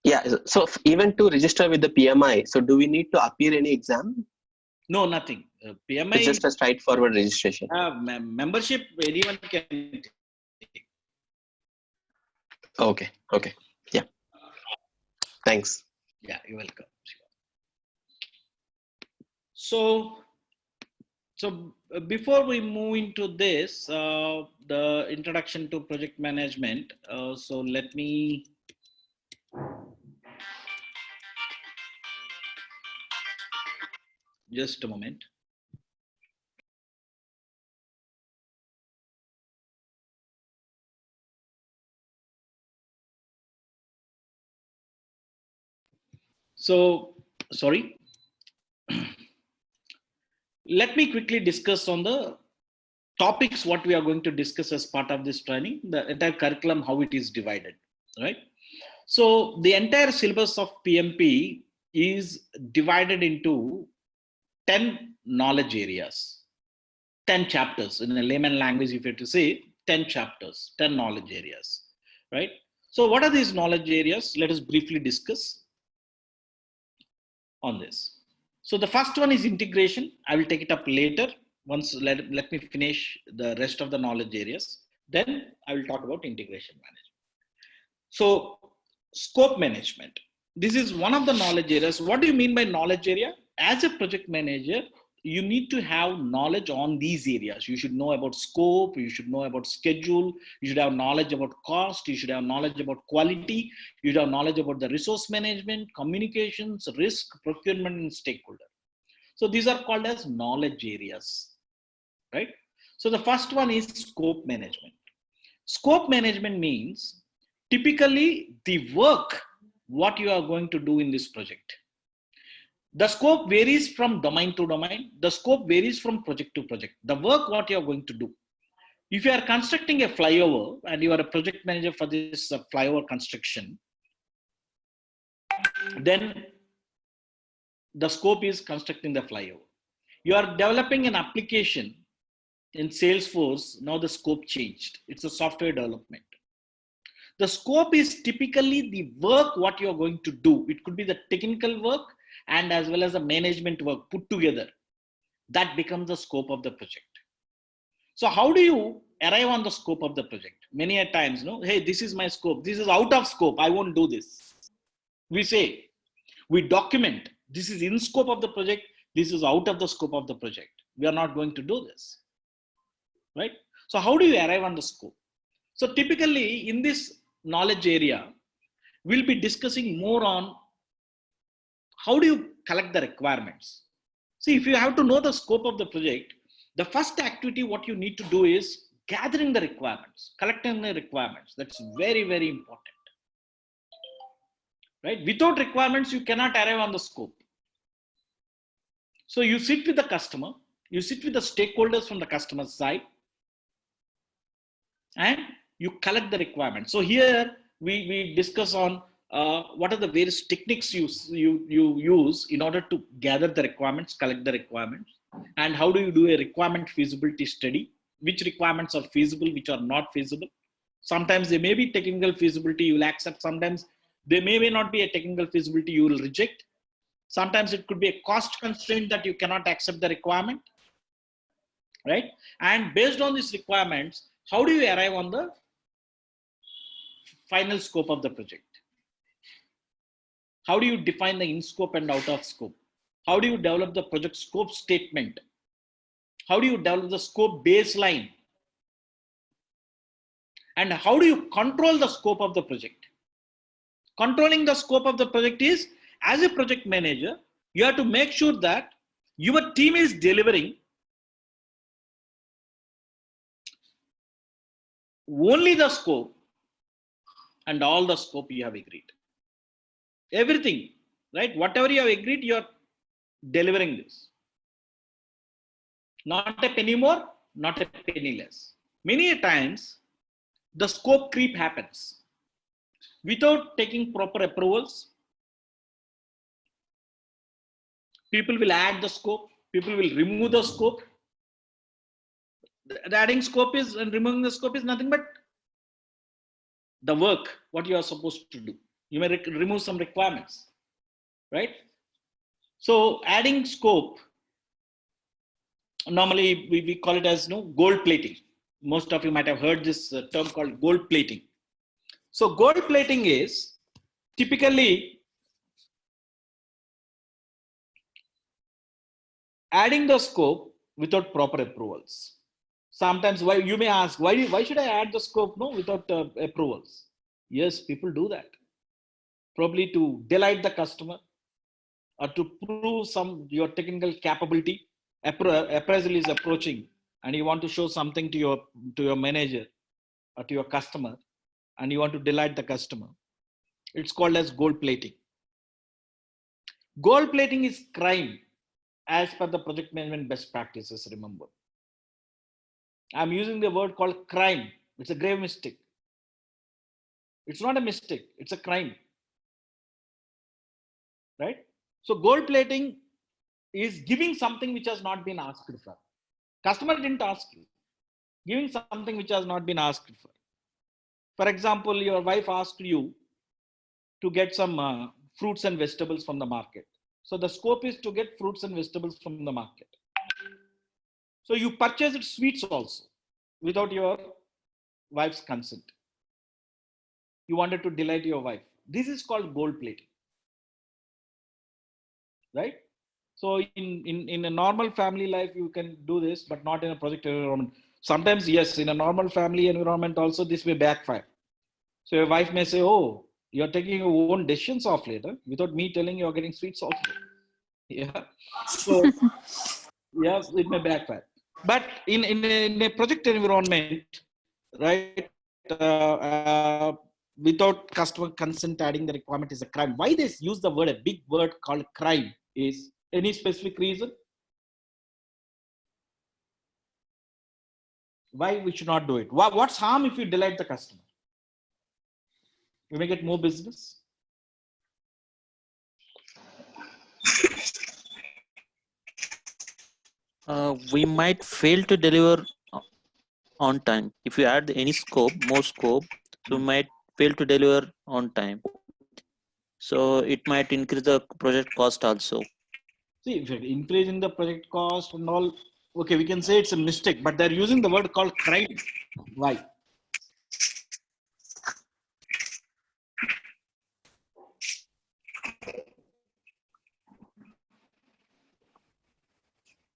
Yeah. So even to register with the PMI, so do we need to appear any exam? No, nothing. PMI. It's just a straightforward registration. Membership, anyone can take. Okay. Okay. Yeah. Thanks. Yeah, you're welcome. So before we move into this, the introduction to project management. So let me. Just a moment. So, sorry. Let me quickly discuss on the topics what we are going to discuss as part of this training, the entire curriculum, how it is divided, right? So the entire syllabus of PMP is divided into 10 knowledge areas, 10 chapters. In a layman language, if you have to say 10 chapters, 10 knowledge areas, right? So what are these knowledge areas? Let us briefly discuss on this. So the first one is integration. I will take it up later. Once let me finish the rest of the knowledge areas. Then I will talk about integration management. So scope management. This is one of the knowledge areas. What do you mean by knowledge area? As a project manager, you need to have knowledge on these areas. You should know about scope, you should know about schedule, you should have knowledge about cost, you should have knowledge about quality, you should have knowledge about the resource management, communications, risk, procurement, and stakeholder. So these are called as knowledge areas, right? So the first one is scope management. Scope management means typically the work, what you are going to do in this project. The scope varies from domain to domain. The scope varies from project to project. The work, what you are going to do. If you are constructing a flyover and you are a project manager for this flyover construction, then the scope is constructing the flyover. You are developing an application in Salesforce. Now the scope changed. It's a software development. The scope is typically the work what you are going to do. It could be the technical work and as well as the management work put together. That becomes the scope of the project. So how do you arrive on the scope of the project? Many a times, no, hey, this is my scope. This is out of scope. I won't do this. We say, we document. This is in scope of the project. This is out of the scope of the project. We are not going to do this, right? So how do you arrive on the scope? So typically in this knowledge area, we'll be discussing more on how do you collect the requirements. See, if you have to know the scope of the project, the first activity what you need to do is gathering the requirements, collecting the requirements. That's very, very important, right? Without requirements, you cannot arrive on the scope. So you sit with the customer, you sit with the stakeholders from the customer side, and you collect the requirements. So here we discuss on what are the various techniques you use in order to gather the requirements, collect the requirements, and how do you do a requirement feasibility study, which requirements are feasible, which are not feasible. Sometimes there may be technical feasibility you will accept, sometimes there may not be a technical feasibility you will reject. Sometimes it could be a cost constraint that you cannot accept the requirement, right? And based on these requirements, how do you arrive on the final scope of the project? How do you define the in scope and out of scope? How do you develop the project scope statement? How do you develop the scope baseline? And how do you control the scope of the project? Controlling the scope of the project is, as a project manager, you have to make sure that your team is delivering only the scope and all the scope you have agreed. Everything, right? Whatever you have agreed, you are delivering this. Not a penny more, not a penny less. Many times, the scope creep happens without taking proper approvals. People will add the scope, people will remove the scope. The adding scope is and removing the scope is nothing but the work, what you are supposed to do. You may remove some requirements, right? So adding scope, normally we call it as gold plating. Most of you might have heard this term called gold plating. So gold plating is typically adding the scope without proper approvals. Sometimes why you may ask, why should I add the scope without approvals? Yes, people do that. Probably to delight the customer or to prove your technical capability. Appraisal is approaching and you want to show something to your manager or to your customer and you want to delight the customer. It's called as gold plating. Gold plating is crime as per the project management best practices, remember. I'm using the word called crime. It's a grave mistake. It's not a mistake, it's a crime. Right? So gold plating is giving something which has not been asked for. Customer didn't ask you. Giving something which has not been asked for. For example, your wife asked you to get some fruits and vegetables from the market. So the scope is to get fruits and vegetables from the market. So you purchased sweets also without your wife's consent. You wanted to delight your wife. This is called gold plating. Right? So in a normal family life, you can do this, but not in a project environment. Sometimes, yes, in a normal family environment also, this may backfire. So your wife may say, oh, you're taking your own decisions off later without me telling you're getting sweets also. Yeah. So, yes, it may backfire. But in a project environment, right, without customer consent, adding the requirement is a crime. Why they use the word, a big word called crime, is any specific reason? Why we should not do it? What's harm if you delight the customer? You may get more business. We might fail to deliver on time. If you add any scope, more scope, so we might fail to deliver on time. So it might increase the project cost also. See, if you're increasing the project cost and all, okay, we can say it's a mistake, but they're using the word called crime. Why?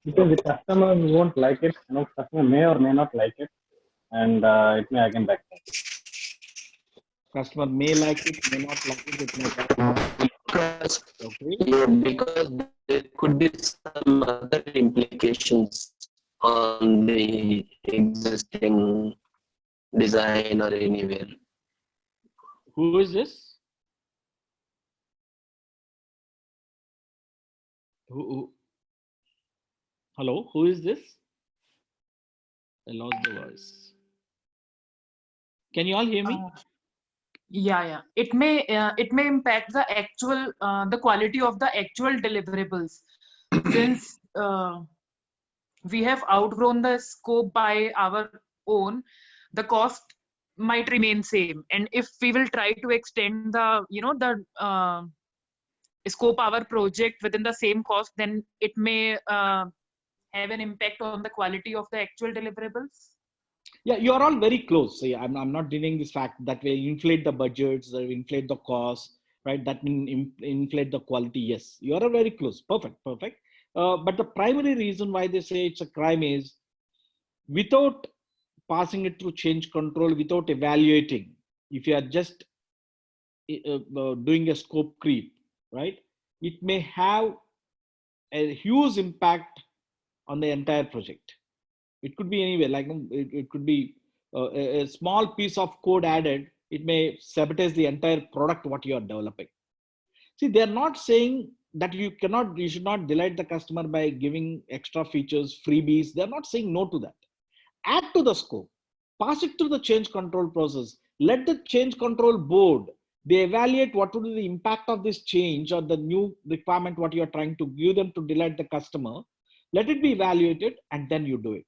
Because the customer won't like it, customer may or may not like it, and it may again backfire. Customer may like it, may not like it, it may backfire. Because, because there could be some other implications on the existing design or anywhere. Who is this? Who? Hello, who is this? I lost the voice. Can you all hear me? Yeah. It may impact the actual the quality of the actual deliverables, since we have outgrown the scope by our own. The cost might remain same, and if we will try to extend the scope our project within the same cost, then it may have an impact on the quality of the actual deliverables. Yeah, you are all very close. See, I'm not denying this fact that we inflate the budgets, inflate the costs, right? That means inflate the quality. Yes, you are very close. Perfect. But the primary reason why they say it's a crime is without passing it through change control, without evaluating, if you are just doing a scope creep, right, it may have a huge impact on the entire project. It could be anywhere, like it could be a small piece of code added, it may sabotage the entire product what you are developing. See, they are not saying that you should not delight the customer by giving extra features, freebies. They're not saying no to that. Add to the scope, pass it through the change control process. Let the change control board, they evaluate what would be the impact of this change or the new requirement, what you are trying to give them to delight the customer. Let it be evaluated and then you do it.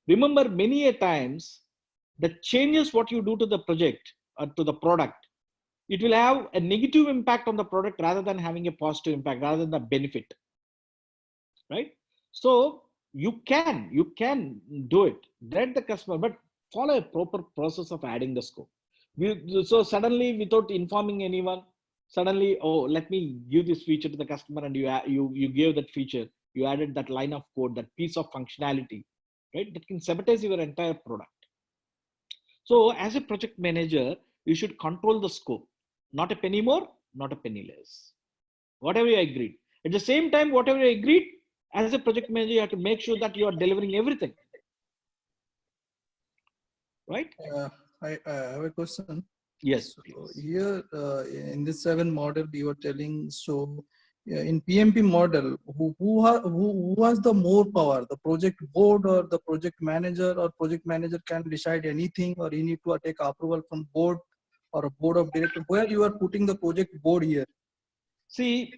Remember, many a times, the changes what you do to the project or to the product, it will have a negative impact on the product rather than having a positive impact, rather than the benefit, right? So you can do it, let the customer, but follow a proper process of adding the scope. So suddenly, without informing anyone, suddenly, oh, let me give this feature to the customer, and you gave that feature, you added that line of code, that piece of functionality, right? That can sabotage your entire product. So as a project manager, you should control the scope, not a penny more, not a penny less. Whatever you agreed. At the same time, whatever you agreed, as a project manager, you have to make sure that you are delivering everything. Right? I have a question. Yes. So here in this 7 model you are telling, so in PMP model, who has the more power, the project board or the project manager, or project manager can decide anything, or you need to take approval from board or a board of directors? Where you are putting the project board here? See,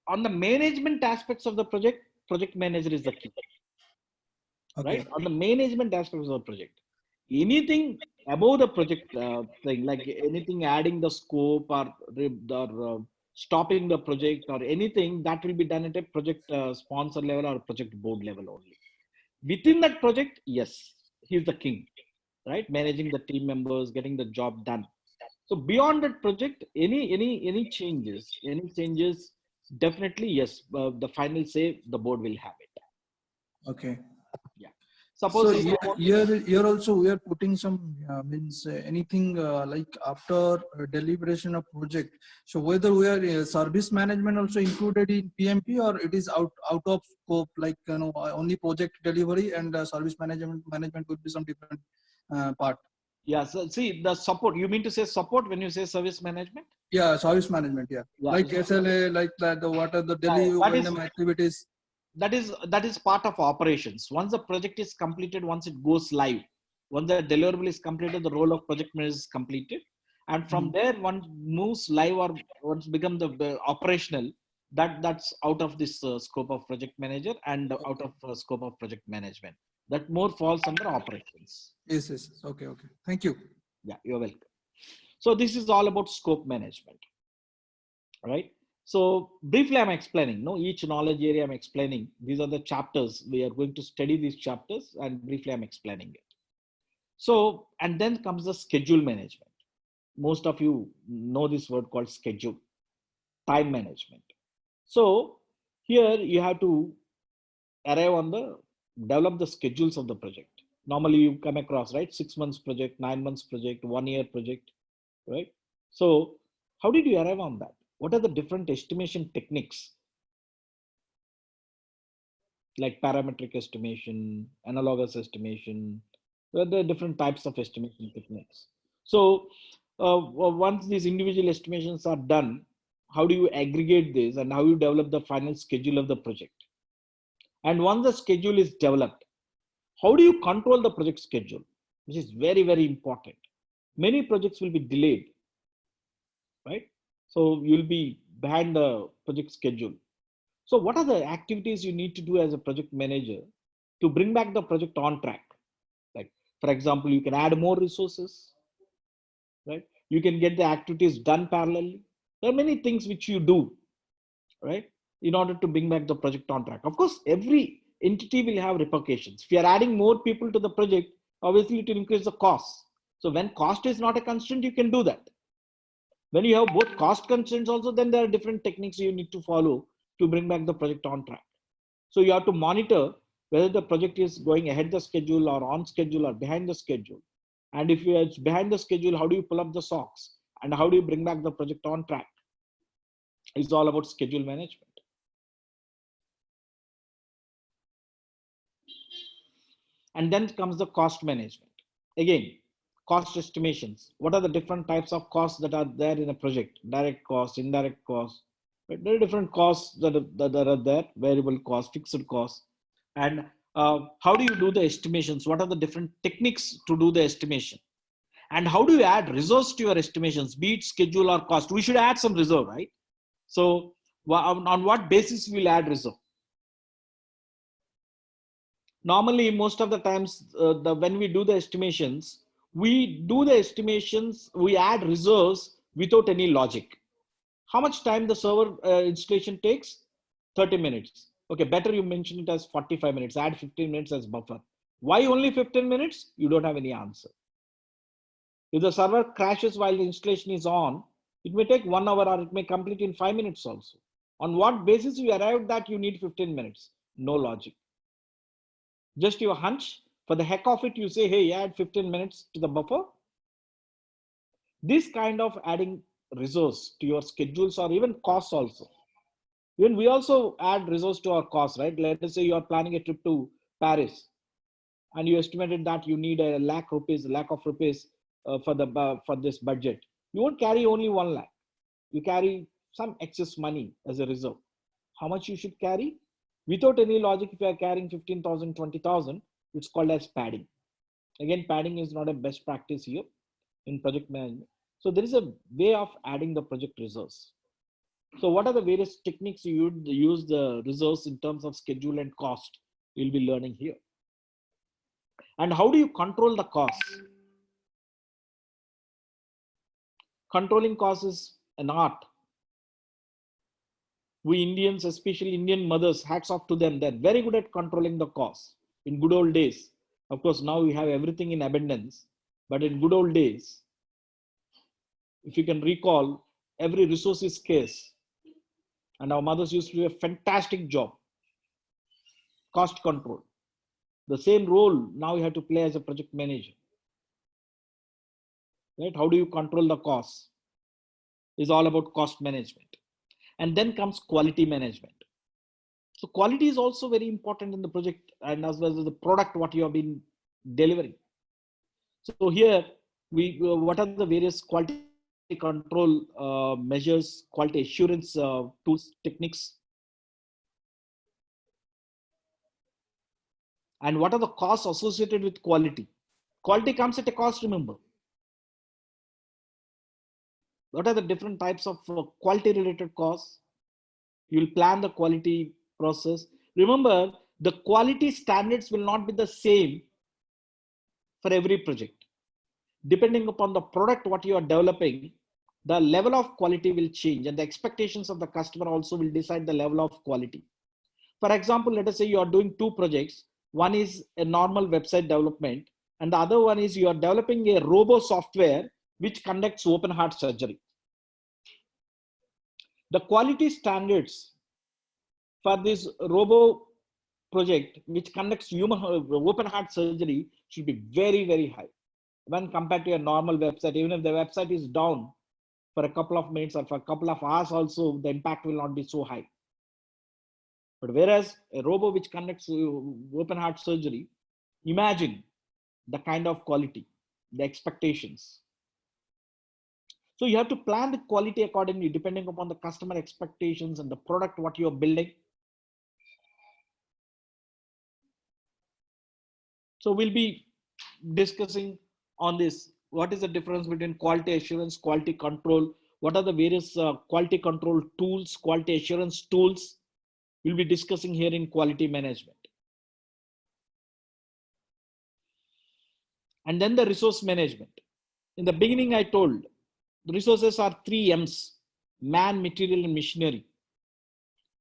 on the management aspects of the project manager is the key. Okay. Right? On the management aspects of the project, anything above the project thing, like anything adding the scope or stopping the project or anything, that will be done at a project sponsor level or project board level only. Within that project, yes, he's the king, right? Managing the team members, getting the job done. So beyond that project, any changes, definitely yes, the final say the board will have it. Okay. Yeah. Suppose so here also we are putting some anything like after deliberation of project. So whether we are service management also included in PMP, or it is out of scope, like only project delivery and service management would be some different part. Yeah. So see, the support, you mean to say support when you say service management? Yeah, service management. Yeah. Like SLA, like that. What are the daily activities? That is part of operations. Once the project is completed, once it goes live, once the deliverable is completed, the role of project manager is completed, and from there one moves live or once become the operational. That's out of this scope of project manager and out of scope of project management. That more falls under operations. Yes. Okay. Thank you. Yeah, you're welcome. So this is all about scope management, right? So briefly, I'm explaining, each knowledge area I'm explaining. These are the chapters. We are going to study these chapters, and briefly I'm explaining it. So, and then comes the schedule management. Most of you know this word called schedule, time management. So here you have to develop the schedules of the project. Normally you come across, right? 6 months project, 9 months project, 1 year project, right? So how did you arrive on that? What are the different estimation techniques? Like parametric estimation, analogous estimation, there are different types of estimation techniques. So once these individual estimations are done, how do you aggregate this and how you develop the final schedule of the project? And once the schedule is developed, how do you control the project schedule? Which is very, very important. Many projects will be delayed, right? So you'll be behind the project schedule. So what are the activities you need to do as a project manager to bring back the project on track? Like, for example, you can add more resources, right? You can get the activities done parallelly. There are many things which you do, right, in order to bring back the project on track. Of course, every entity will have repercussions. If you are adding more people to the project, obviously it will increase the cost. So when cost is not a constraint, you can do that. When you have both cost constraints also, then there are different techniques you need to follow to bring back the project on track. So you have to monitor whether the project is going ahead the schedule or on schedule or behind the schedule. And if it's behind the schedule, how do you pull up the socks? And how do you bring back the project on track? It's all about schedule management. And then comes the cost management. Again, cost estimations. What are the different types of costs that are there in a project? Direct costs, indirect costs. But there are different costs that are there, variable costs, fixed costs. And how do you do the estimations? What are the different techniques to do the estimation? And how do you add resource to your estimations, be it schedule or cost? We should add some reserve, right? So on what basis we'll add reserve? Normally, most of the times, when we do the estimations, we add reserves without any logic. How much time the server installation takes? 30 minutes. Okay, better you mention it as 45 minutes, add 15 minutes as buffer. Why only 15 minutes? You don't have any answer. If the server crashes while the installation is on, it may take 1 hour or it may complete in 5 minutes also. On what basis you arrived that you need 15 minutes? No logic. Just your hunch. For the heck of it, you say, hey, add 15 minutes to the buffer. This kind of adding resource to your schedules or even costs also. Even we also add resource to our costs, right? Let us say you are planning a trip to Paris and you estimated that you need a lakh of rupees for this budget. You won't carry only 1 lakh. You carry some excess money as a reserve. How much you should carry? Without any logic, if you are carrying 15,000, 20,000, it's called as padding. Again, padding is not a best practice here in project management. So there is a way of adding the project resource. So what are the various techniques you would use the resource in terms of schedule and cost? You'll be learning here. And how do you control the costs? Controlling costs is an art. We Indians, especially Indian mothers, hats off to them. They're very good at controlling the costs. In good old days, of course, now we have everything in abundance. But in good old days, if you can recall, every resource is scarce. And our mothers used to do a fantastic job. Cost control. The same role now you have to play as a project manager. Right? How do you control the costs? It's all about cost management. And then comes quality management. So quality is also very important in the project and as well as the product what you have been delivering. So here, what are the various quality control measures, quality assurance tools, techniques? And what are the costs associated with quality? Quality comes at a cost, remember. What are the different types of quality related costs? You'll plan the quality process. Remember, the quality standards will not be the same for every project. Depending upon the product what you are developing, the level of quality will change and the expectations of the customer also will decide the level of quality. For example, let us say you are doing 2 projects. One is a normal website development and the other one is you are developing a robo software which conducts open heart surgery. The quality standards for this robo project which conducts open heart surgery should be very, very high when compared to a normal website. Even if the website is down for a couple of minutes or for a couple of hours also, the impact will not be so high. But whereas a robo which conducts open heart surgery, imagine the kind of quality, the expectations. So you have to plan the quality accordingly, depending upon the customer expectations and the product what you're building. So we'll be discussing on this. What is the difference between quality assurance, quality control? What are the various quality control tools, quality assurance tools? We'll be discussing here in quality management. And then the resource management. In the beginning, I told the resources are 3 M's: man, material, and machinery.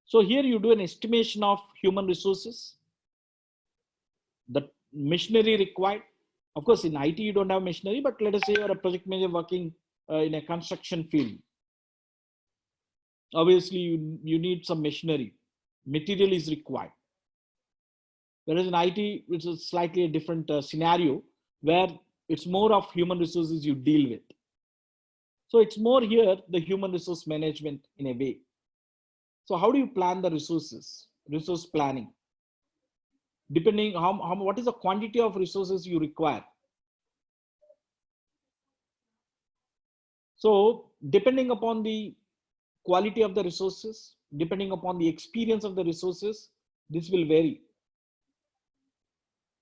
So here you do an estimation of human resources, the machinery required. Of course, in IT, you don't have machinery, but let us say you're a project manager working in a construction field. Obviously, you need some machinery. Material is required. Whereas in IT, it's a slightly a different scenario where it's more of human resources you deal with. So it's more here, the human resource management in a way. So how do you plan the resources? Resource planning. Depending what is the quantity of resources you require. So depending upon the quality of the resources, depending upon the experience of the resources, this will vary.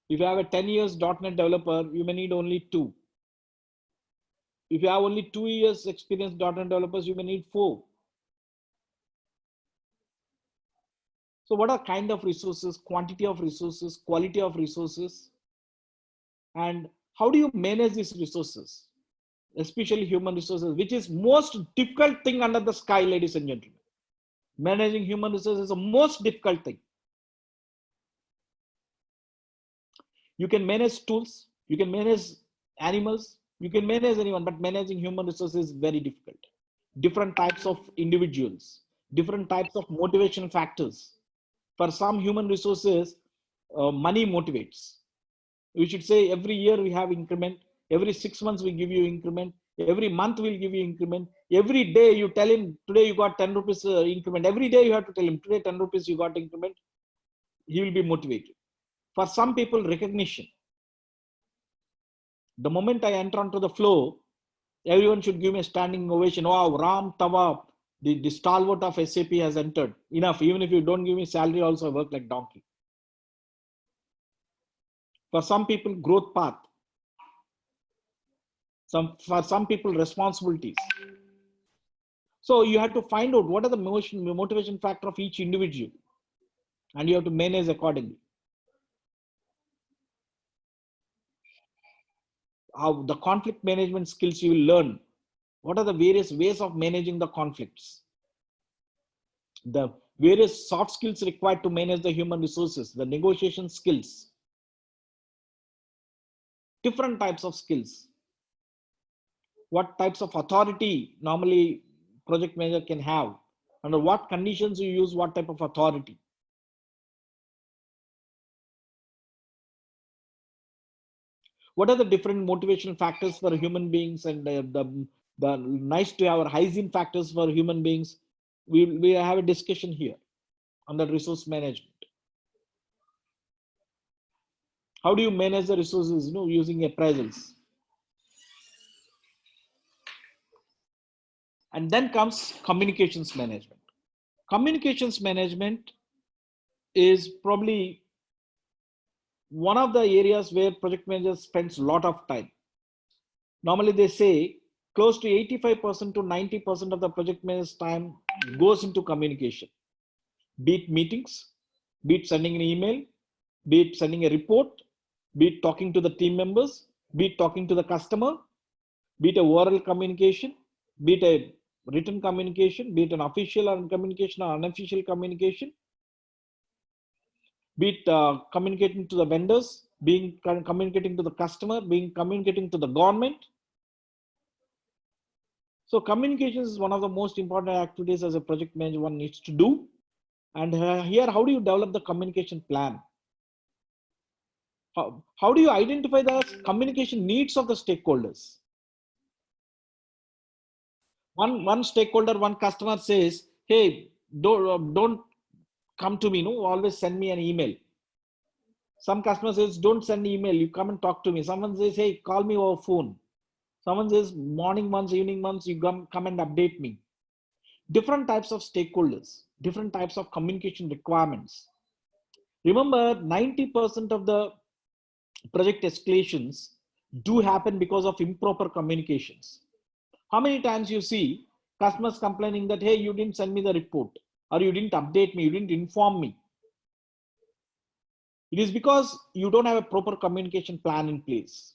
If you have a 10 years .NET developer, you may need only 2. If you have only 2 years experienced .NET developers, you may need 4. So what are kind of resources, quantity of resources, quality of resources, and how do you manage these resources, especially human resources, which is most difficult thing under the sky, ladies and gentlemen. Managing human resources is the most difficult thing. You can manage tools, you can manage animals, you can manage anyone, but managing human resources is very difficult. Different types of individuals, different types of motivation factors. For some human resources, money motivates. We should say every year we have increment, every 6 months we give you increment, every month we'll give you increment. Every day you tell him, today you got 10 rupees increment. Every day you have to tell him, today 10 rupees you got increment. He will be motivated. For some people, recognition. The moment I enter onto the floor, everyone should give me a standing ovation. Wow, Ram Tava, the stalwart of SAP has entered. Enough, even if you don't give me salary, also I work like donkey. For some people, growth path. For some people, responsibilities. So you have to find out what are the motivation factor of each individual, and you have to manage accordingly. How the conflict management skills you will learn. What are the various ways of managing the conflicts? The various soft skills required to manage the human resources, the negotiation skills, different types of skills. What types of authority normally project manager can have, under what conditions you use what type of authority. What are the different motivational factors for human beings, and the nice to have hygiene factors for human beings? We have a discussion here on the resource management. How do you manage the resources, using appraisals? And then comes communications management. Communications management is probably one of the areas where project manager spends a lot of time. Normally they say close to 85% to 90% of the project manager's time goes into communication. Be it meetings, be it sending an email, be it sending a report, be it talking to the team members, be it talking to the customer, be it a oral communication, be it a written communication, be it an official communication or unofficial communication, be it communicating to the vendors, communicating to the customer, communicating to the government. So communication is one of the most important activities as a project manager one needs to do. And here, how do you develop the communication plan? How do you identify the communication needs of the stakeholders? One stakeholder, one customer says, hey, don't come to me, always send me an email. Some customer says, don't send email, you come and talk to me. Someone says, hey, call me over phone. Someone says, morning once, evening once, you come and update me. Different types of stakeholders, different types of communication requirements. Remember, 90% of the project escalations do happen because of improper communications. How many times you see customers complaining that, hey, you didn't send me the report, or you didn't update me, you didn't inform me. It is because you don't have a proper communication plan in place.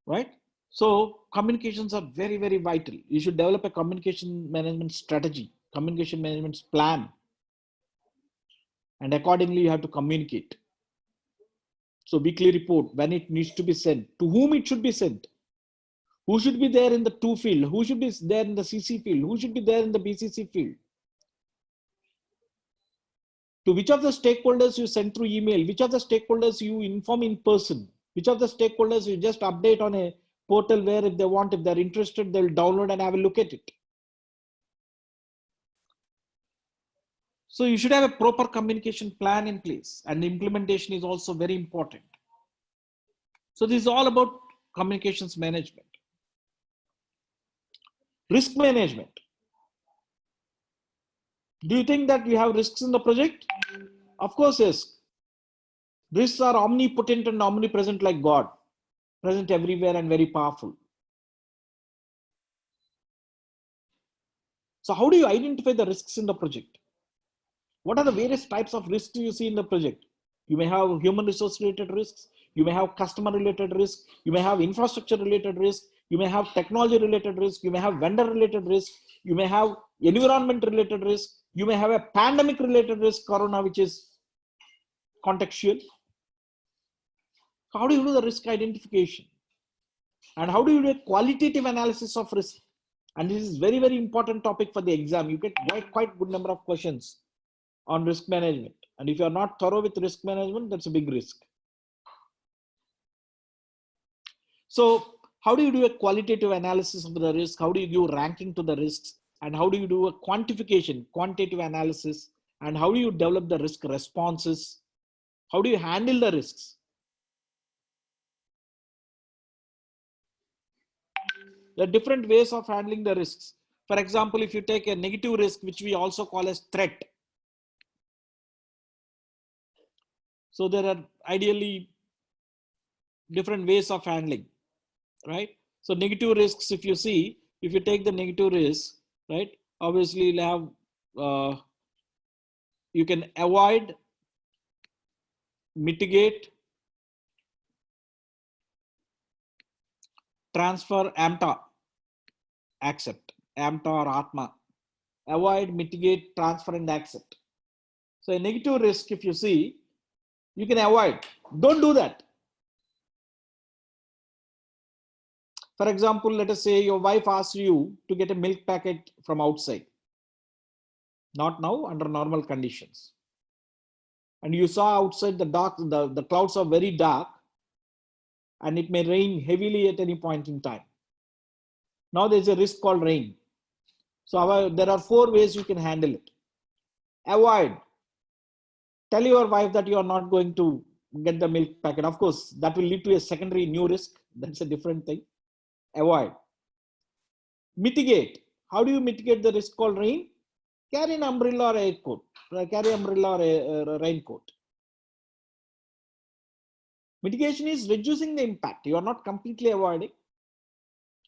Right? So communications are very, very vital. You should develop a communication management strategy, communication management plan. And accordingly, you have to communicate. So weekly report, when it needs to be sent, to whom it should be sent, Who should be there in the 2 field? Who should be there in the CC field? Who should be there in the BCC field? To which of the stakeholders you send through email? Which of the stakeholders you inform in person? Which of the stakeholders you just update on a portal where if they want, if they're interested, they'll download and have a look at it. So you should have a proper communication plan in place, and the implementation is also very important. So this is all about communications management. Risk management. Do you think that we have risks in the project? Of course, yes. Risks are omnipotent and omnipresent like God, present everywhere and very powerful. So how do you identify the risks in the project? What are the various types of risks you see in the project? You may have human resource related risks. You may have customer related risks. You may have infrastructure related risks. You may have technology related risks. You may have vendor related risks. You may have environment related risks. You may have a pandemic related risk, Corona, which is contextual. How do you do the risk identification? And how do you do a qualitative analysis of risk? And this is very, very important topic for the exam. You get quite good number of questions on risk management. And if you are not thorough with risk management, that's a big risk. So how do you do a qualitative analysis of the risk? How do you give ranking to the risks? And how do you do a quantification, quantitative analysis? And how do you develop the risk responses? How do you handle the risks? There are different ways of handling the risks. For example, if you take a negative risk, which we also call as threat. So there are ideally different ways of handling, right? So negative risks, if you see, if you take the negative risk, right, obviously you'll have, you can avoid, mitigate, transfer, AMTA, accept, AMTA or ATMA, avoid, mitigate, transfer and accept. So a negative risk, if you see, you can avoid, don't do that. For example, let us say your wife asks you to get a milk packet from outside. Not now, under normal conditions. And you saw outside the clouds are very dark and it may rain heavily at any point in time. Now there's a risk called rain. So there are 4 ways you can handle it. Avoid. Tell your wife that you are not going to get the milk packet. Of course, that will lead to a secondary new risk. That's a different thing. Avoid. Mitigate. How do you mitigate the risk called rain? Carry an umbrella or a coat. Carry umbrella or a raincoat. Mitigation is reducing the impact. You are not completely avoiding.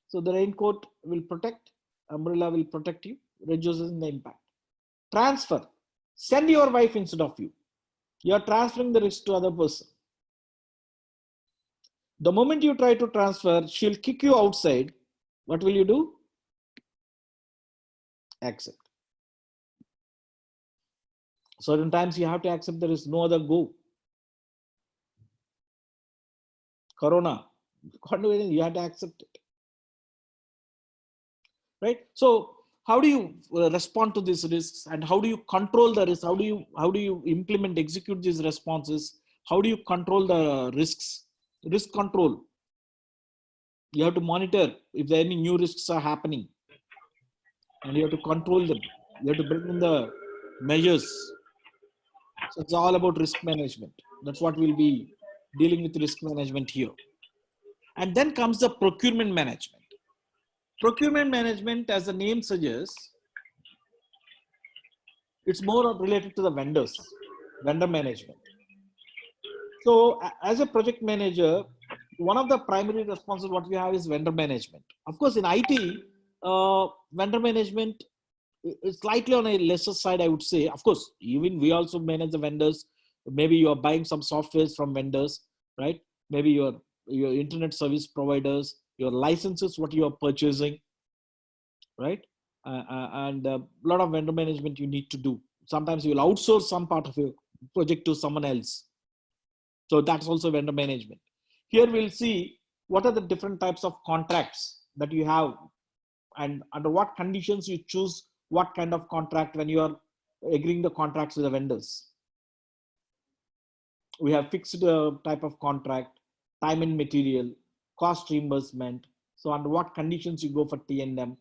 So the raincoat will protect, umbrella will protect you, reduces the impact. Transfer. Send your wife instead of you. You are transferring the risk to other person. The moment you try to transfer, she'll kick you outside. What will you do? Accept. Certain times you have to accept there is no other go. Corona, you have to accept it. Right? So how do you respond to these risks and how do you control the risks? How do you implement, execute these responses? How do you control the risks? Risk control. You have to monitor if there are any new risks are happening and you have to control them. You have to bring in the measures. So it's all about risk management. That's what we'll be dealing with risk management here. And then comes the procurement management. Procurement management, as the name suggests, it's more related to the vendors, vendor management. So as a project manager, one of the primary responsibilities what we have is vendor management. Of course, in IT, vendor management is slightly on a lesser side, I would say. Of course, even we also manage the vendors. Maybe you are buying some softwares from vendors, right? Maybe your internet service providers, your licenses, what you are purchasing, right? And a lot of vendor management you need to do. Sometimes you will outsource some part of your project to someone else. So that's also vendor management. Here we'll see what are the different types of contracts that you have, and under what conditions you choose what kind of contract when you are agreeing the contracts with the vendors. We have fixed type of contract, time and material, cost reimbursement. So under what conditions you go for T&M,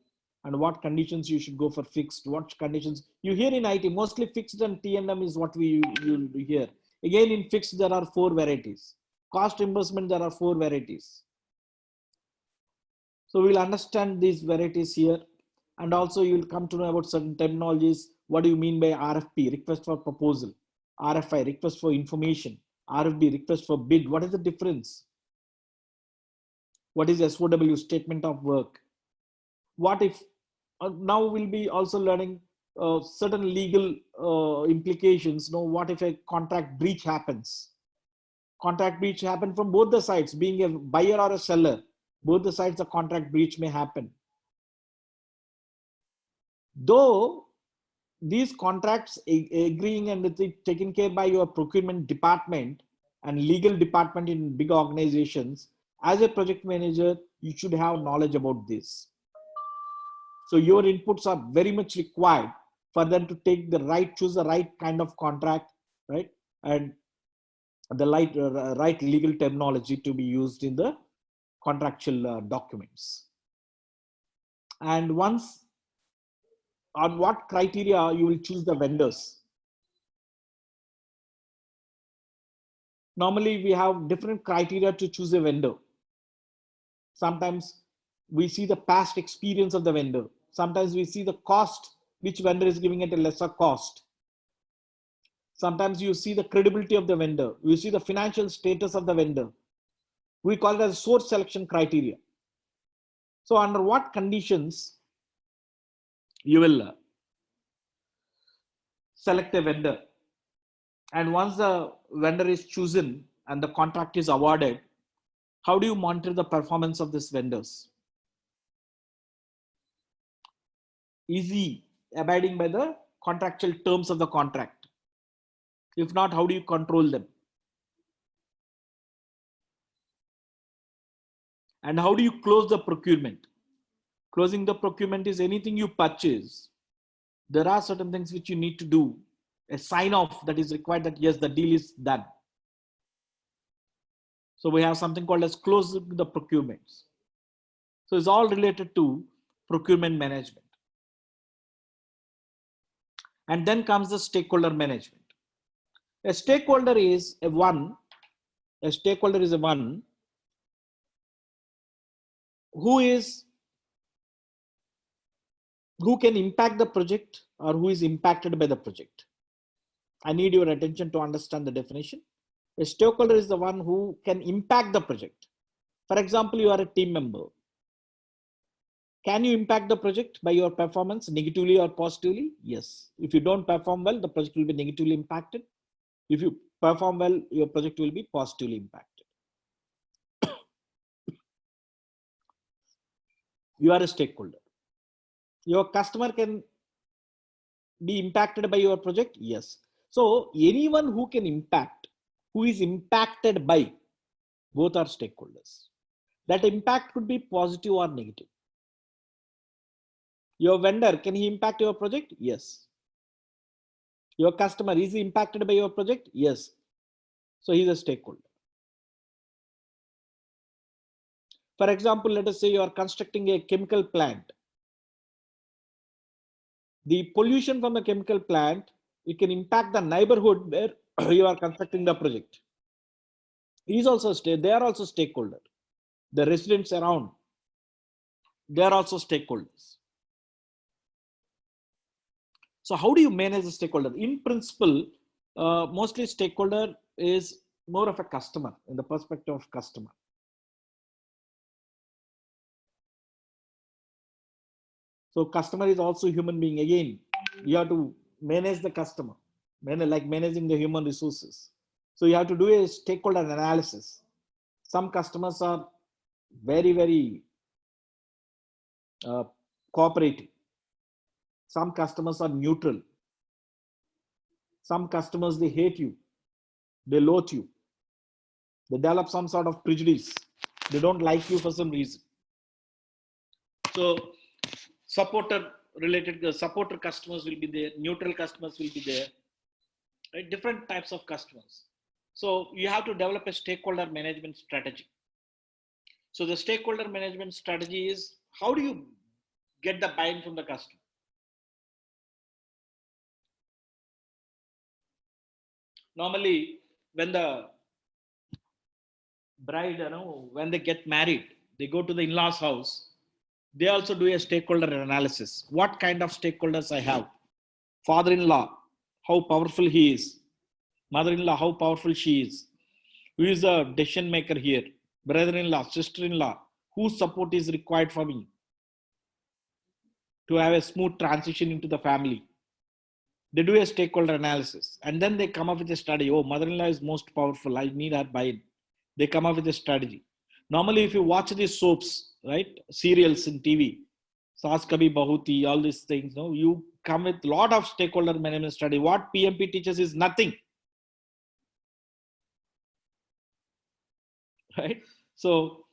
and what conditions you should go for fixed, what conditions you hear in IT, mostly fixed and T&M is what you hear. Again, in fixed, there are 4 varieties. Cost reimbursement, there are 4 varieties. So we'll understand these varieties here. And also you'll come to know about certain terminologies. What do you mean by RFP, request for proposal? RFI, request for information. RFB, request for bid. What is the difference? What is SOW, statement of work? What if, now we'll be also learning certain legal implications. What if a contract breach happens? Contract breach happen from both the sides, being a buyer or a seller. Both the sides, the contract breach may happen. Though these contracts agreeing and it's taken care by your procurement department and legal department in big organizations, as a project manager, you should have knowledge about this. So your inputs are very much required for them to take the right, choose the right kind of contract, right? And the right legal terminology to be used in the contractual documents. And once, on what criteria you will choose the vendors. Normally we have different criteria to choose a vendor. Sometimes we see the past experience of the vendor. Sometimes we see the cost, which vendor is giving at a lesser cost. Sometimes you see the credibility of the vendor. You see the financial status of the vendor. We call it as source selection criteria. So under what conditions you will select a vendor. And once the vendor is chosen and the contract is awarded, how do you monitor the performance of these vendors? Is he abiding by the contractual terms of the contract? If not, how do you control them? And how do you close the procurement? Closing the procurement is anything you purchase. There are certain things which you need to do. A sign off that is required that yes, the deal is done. So we have something called as closing the procurements. So it's all related to procurement management. And then comes the stakeholder management. A stakeholder is a one who can impact the project or who is impacted by the project. I need your attention to understand the definition. A stakeholder is the one who can impact the project. For example, you are a team member. Can you impact the project by your performance negatively or positively? Yes. If you don't perform well, the project will be negatively impacted. If you perform well, your project will be positively impacted. You are a stakeholder. Your customer can be impacted by your project? Yes. So anyone who can impact, who is impacted by, both are stakeholders. That impact could be positive or negative. Your vendor, can he impact your project? Yes. Your customer, is he impacted by your project? Yes. So he's a stakeholder. For example, let us say you are constructing a chemical plant. The pollution from a chemical plant, it can impact the neighborhood where you are constructing the project. They are also stakeholder. The residents around, they are also stakeholders. So how do you manage the stakeholder? In principle, mostly stakeholder is more of a customer, in the perspective of customer. So customer is also a human being. Again, you have to manage the customer, like managing the human resources. So you have to do a stakeholder analysis. Some customers are very, very cooperative. Some customers are neutral. Some customers, they hate you. They loathe you. They develop some sort of prejudice. They don't like you for some reason. So supporter supporter customers will be there, neutral customers will be there, right? Different types of customers. So you have to develop a stakeholder management strategy. So the stakeholder management strategy is, how do you get the buy-in from the customer? Normally, when the bride, when they get married, they go to the in-laws house. They also do a stakeholder analysis. What kind of stakeholders I have? Father-in-law, how powerful he is. Mother-in-law, how powerful she is. Who is the decision maker here? Brother-in-law, sister-in-law, whose support is required for me to have a smooth transition into the family? They do a stakeholder analysis and then they come up with a strategy. Oh, mother-in-law is most powerful. I need her buy-in. They come up with a strategy. Normally, if you watch these soaps, right, serials in TV, Saas Kabhi Bahuti, all these things, you come with a lot of stakeholder management strategy. What PMP teaches is nothing. Right? So,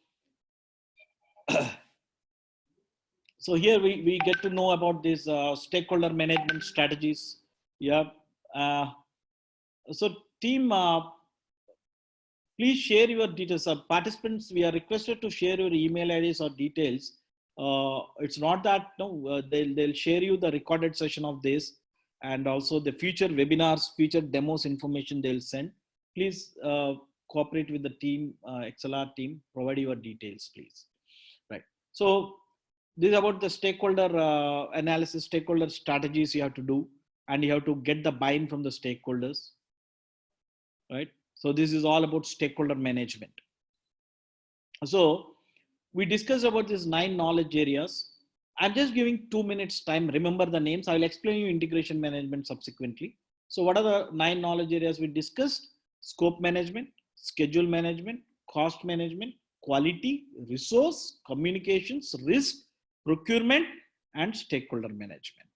so here we get to know about these stakeholder management strategies. Yeah. So team, please share your details. Participants, we are requested to share your email IDs or details. It's not that they'll share you the recorded session of this and also the future webinars, future demos information they'll send. Please cooperate with the team, ExcelR team. Provide your details, please. Right. So this is about the stakeholder analysis, stakeholder strategies you have to do, and you have to get the buy-in from the stakeholders. Right. So this is all about stakeholder management. So we discussed about these 9 knowledge areas. I'm just giving 2 minutes time. Remember the names. I'll explain you integration management subsequently. So what are the 9 knowledge areas we discussed? Scope management, schedule management, cost management, quality, resource, communications, risk, procurement, and stakeholder management.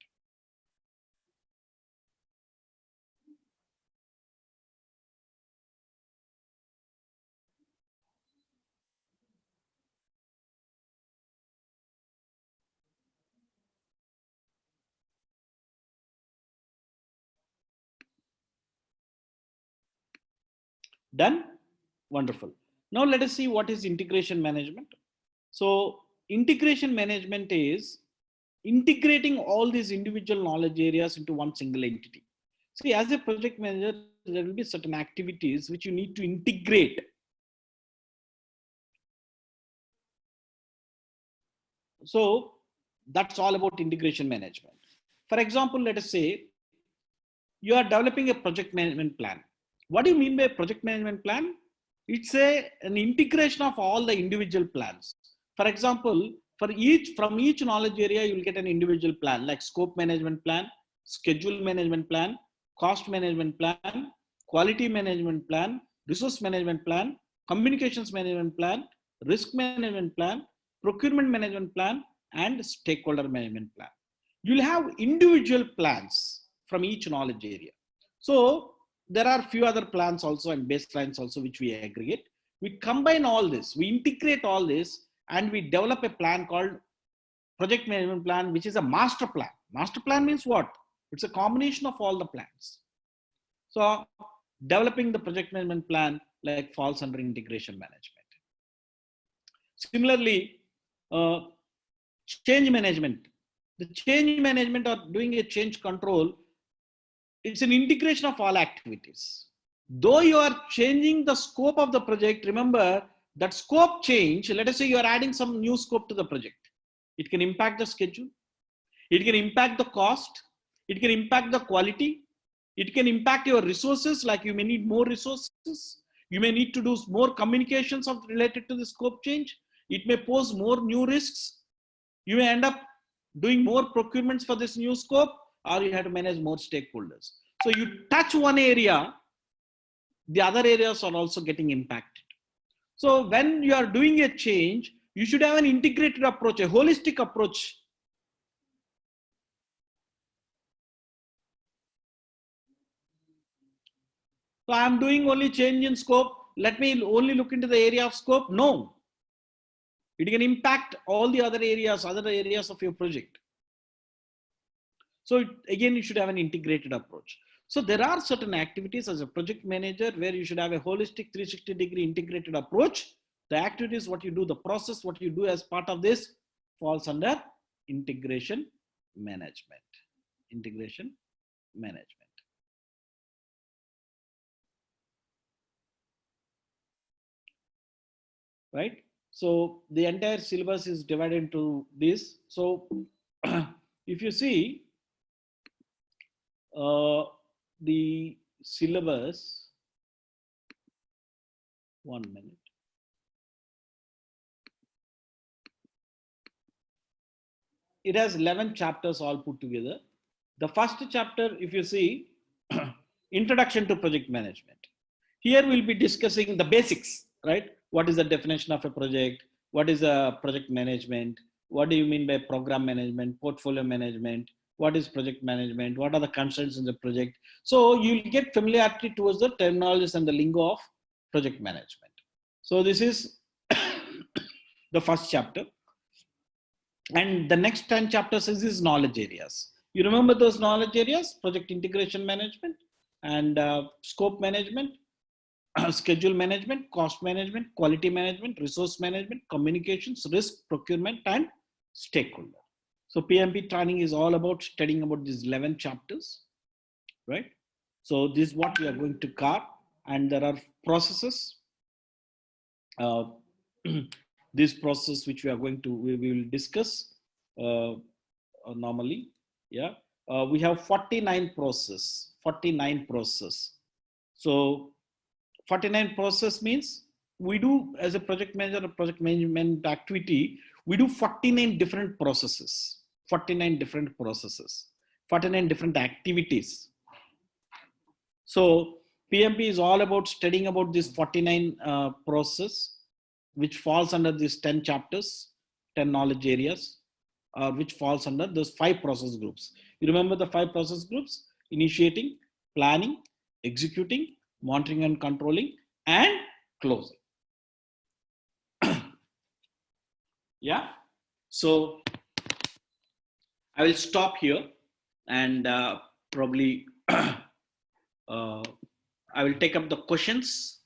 Done? Wonderful. Now let us see what is integration management. So integration management is integrating all these individual knowledge areas into one single entity. See, as a project manager, there will be certain activities which you need to integrate. So that's all about integration management. For example, let us say you are developing a project management plan. What do you mean by project management plan? It's an integration of all the individual plans. For example, from each knowledge area, you will get an individual plan like scope management plan, schedule management plan, cost management plan, quality management plan, resource management plan, communications management plan, risk management plan, procurement management plan, and stakeholder management plan. You'll have individual plans from each knowledge area. So there are few other plans also and baselines also which we aggregate. We combine all this, we integrate all this, and we develop a plan called project management plan, which is a master plan. Master plan means what? It's a combination of all the plans. So developing the project management plan like falls under integration management. Similarly, change management. The change management or doing a change control, it's an integration of all activities. Though you are changing the scope of the project, remember that scope change, let us say you are adding some new scope to the project. It can impact the schedule. It can impact the cost. It can impact the quality. It can impact your resources, like you may need more resources. You may need to do more communications related to the scope change. It may pose more new risks. You may end up doing more procurements for this new scope, or you have to manage more stakeholders. So you touch one area, the other areas are also getting impacted. So when you are doing a change, you should have an integrated approach, a holistic approach. So I'm doing only change in scope. Let me only look into the area of scope. No. It can impact all the other areas of your project. So again, you should have an integrated approach. So there are certain activities as a project manager where you should have a holistic 360-degree integrated approach. The activities, what you do, the process, what you do as part of this falls under integration management. Integration management. Right? So the entire syllabus is divided into this. So if you see the syllabus, 1 minute. It has 11 chapters all put together. The first chapter, if you see, Introduction to Project Management. Here we'll be discussing the basics, right? What is the definition of a project? What is a project management? What do you mean by program management, portfolio management? What is project management? What are the constraints in the project? So you'll get familiarity towards the terminologies and the lingo of project management. So this is the first chapter. And the next 10 chapters is knowledge areas. You remember those knowledge areas? Project integration management and scope management, schedule management, cost management, quality management, resource management, communications, risk, procurement, and stakeholder. So PMP training is all about studying about these 11 chapters, right? So this is what we are going to cover, and there are processes. This process which we will discuss normally. Yeah, we have 49 process. So 49 process means we do, as a project manager, a project management activity, we do 49 different processes, 49 different activities. So PMP is all about studying about this 49 process, which falls under these 10 chapters, 10 knowledge areas, which falls under those 5 process groups. You remember the 5 process groups: initiating, planning, executing, monitoring and controlling, and closing. Yeah. So I will stop here, and probably I will take up the questions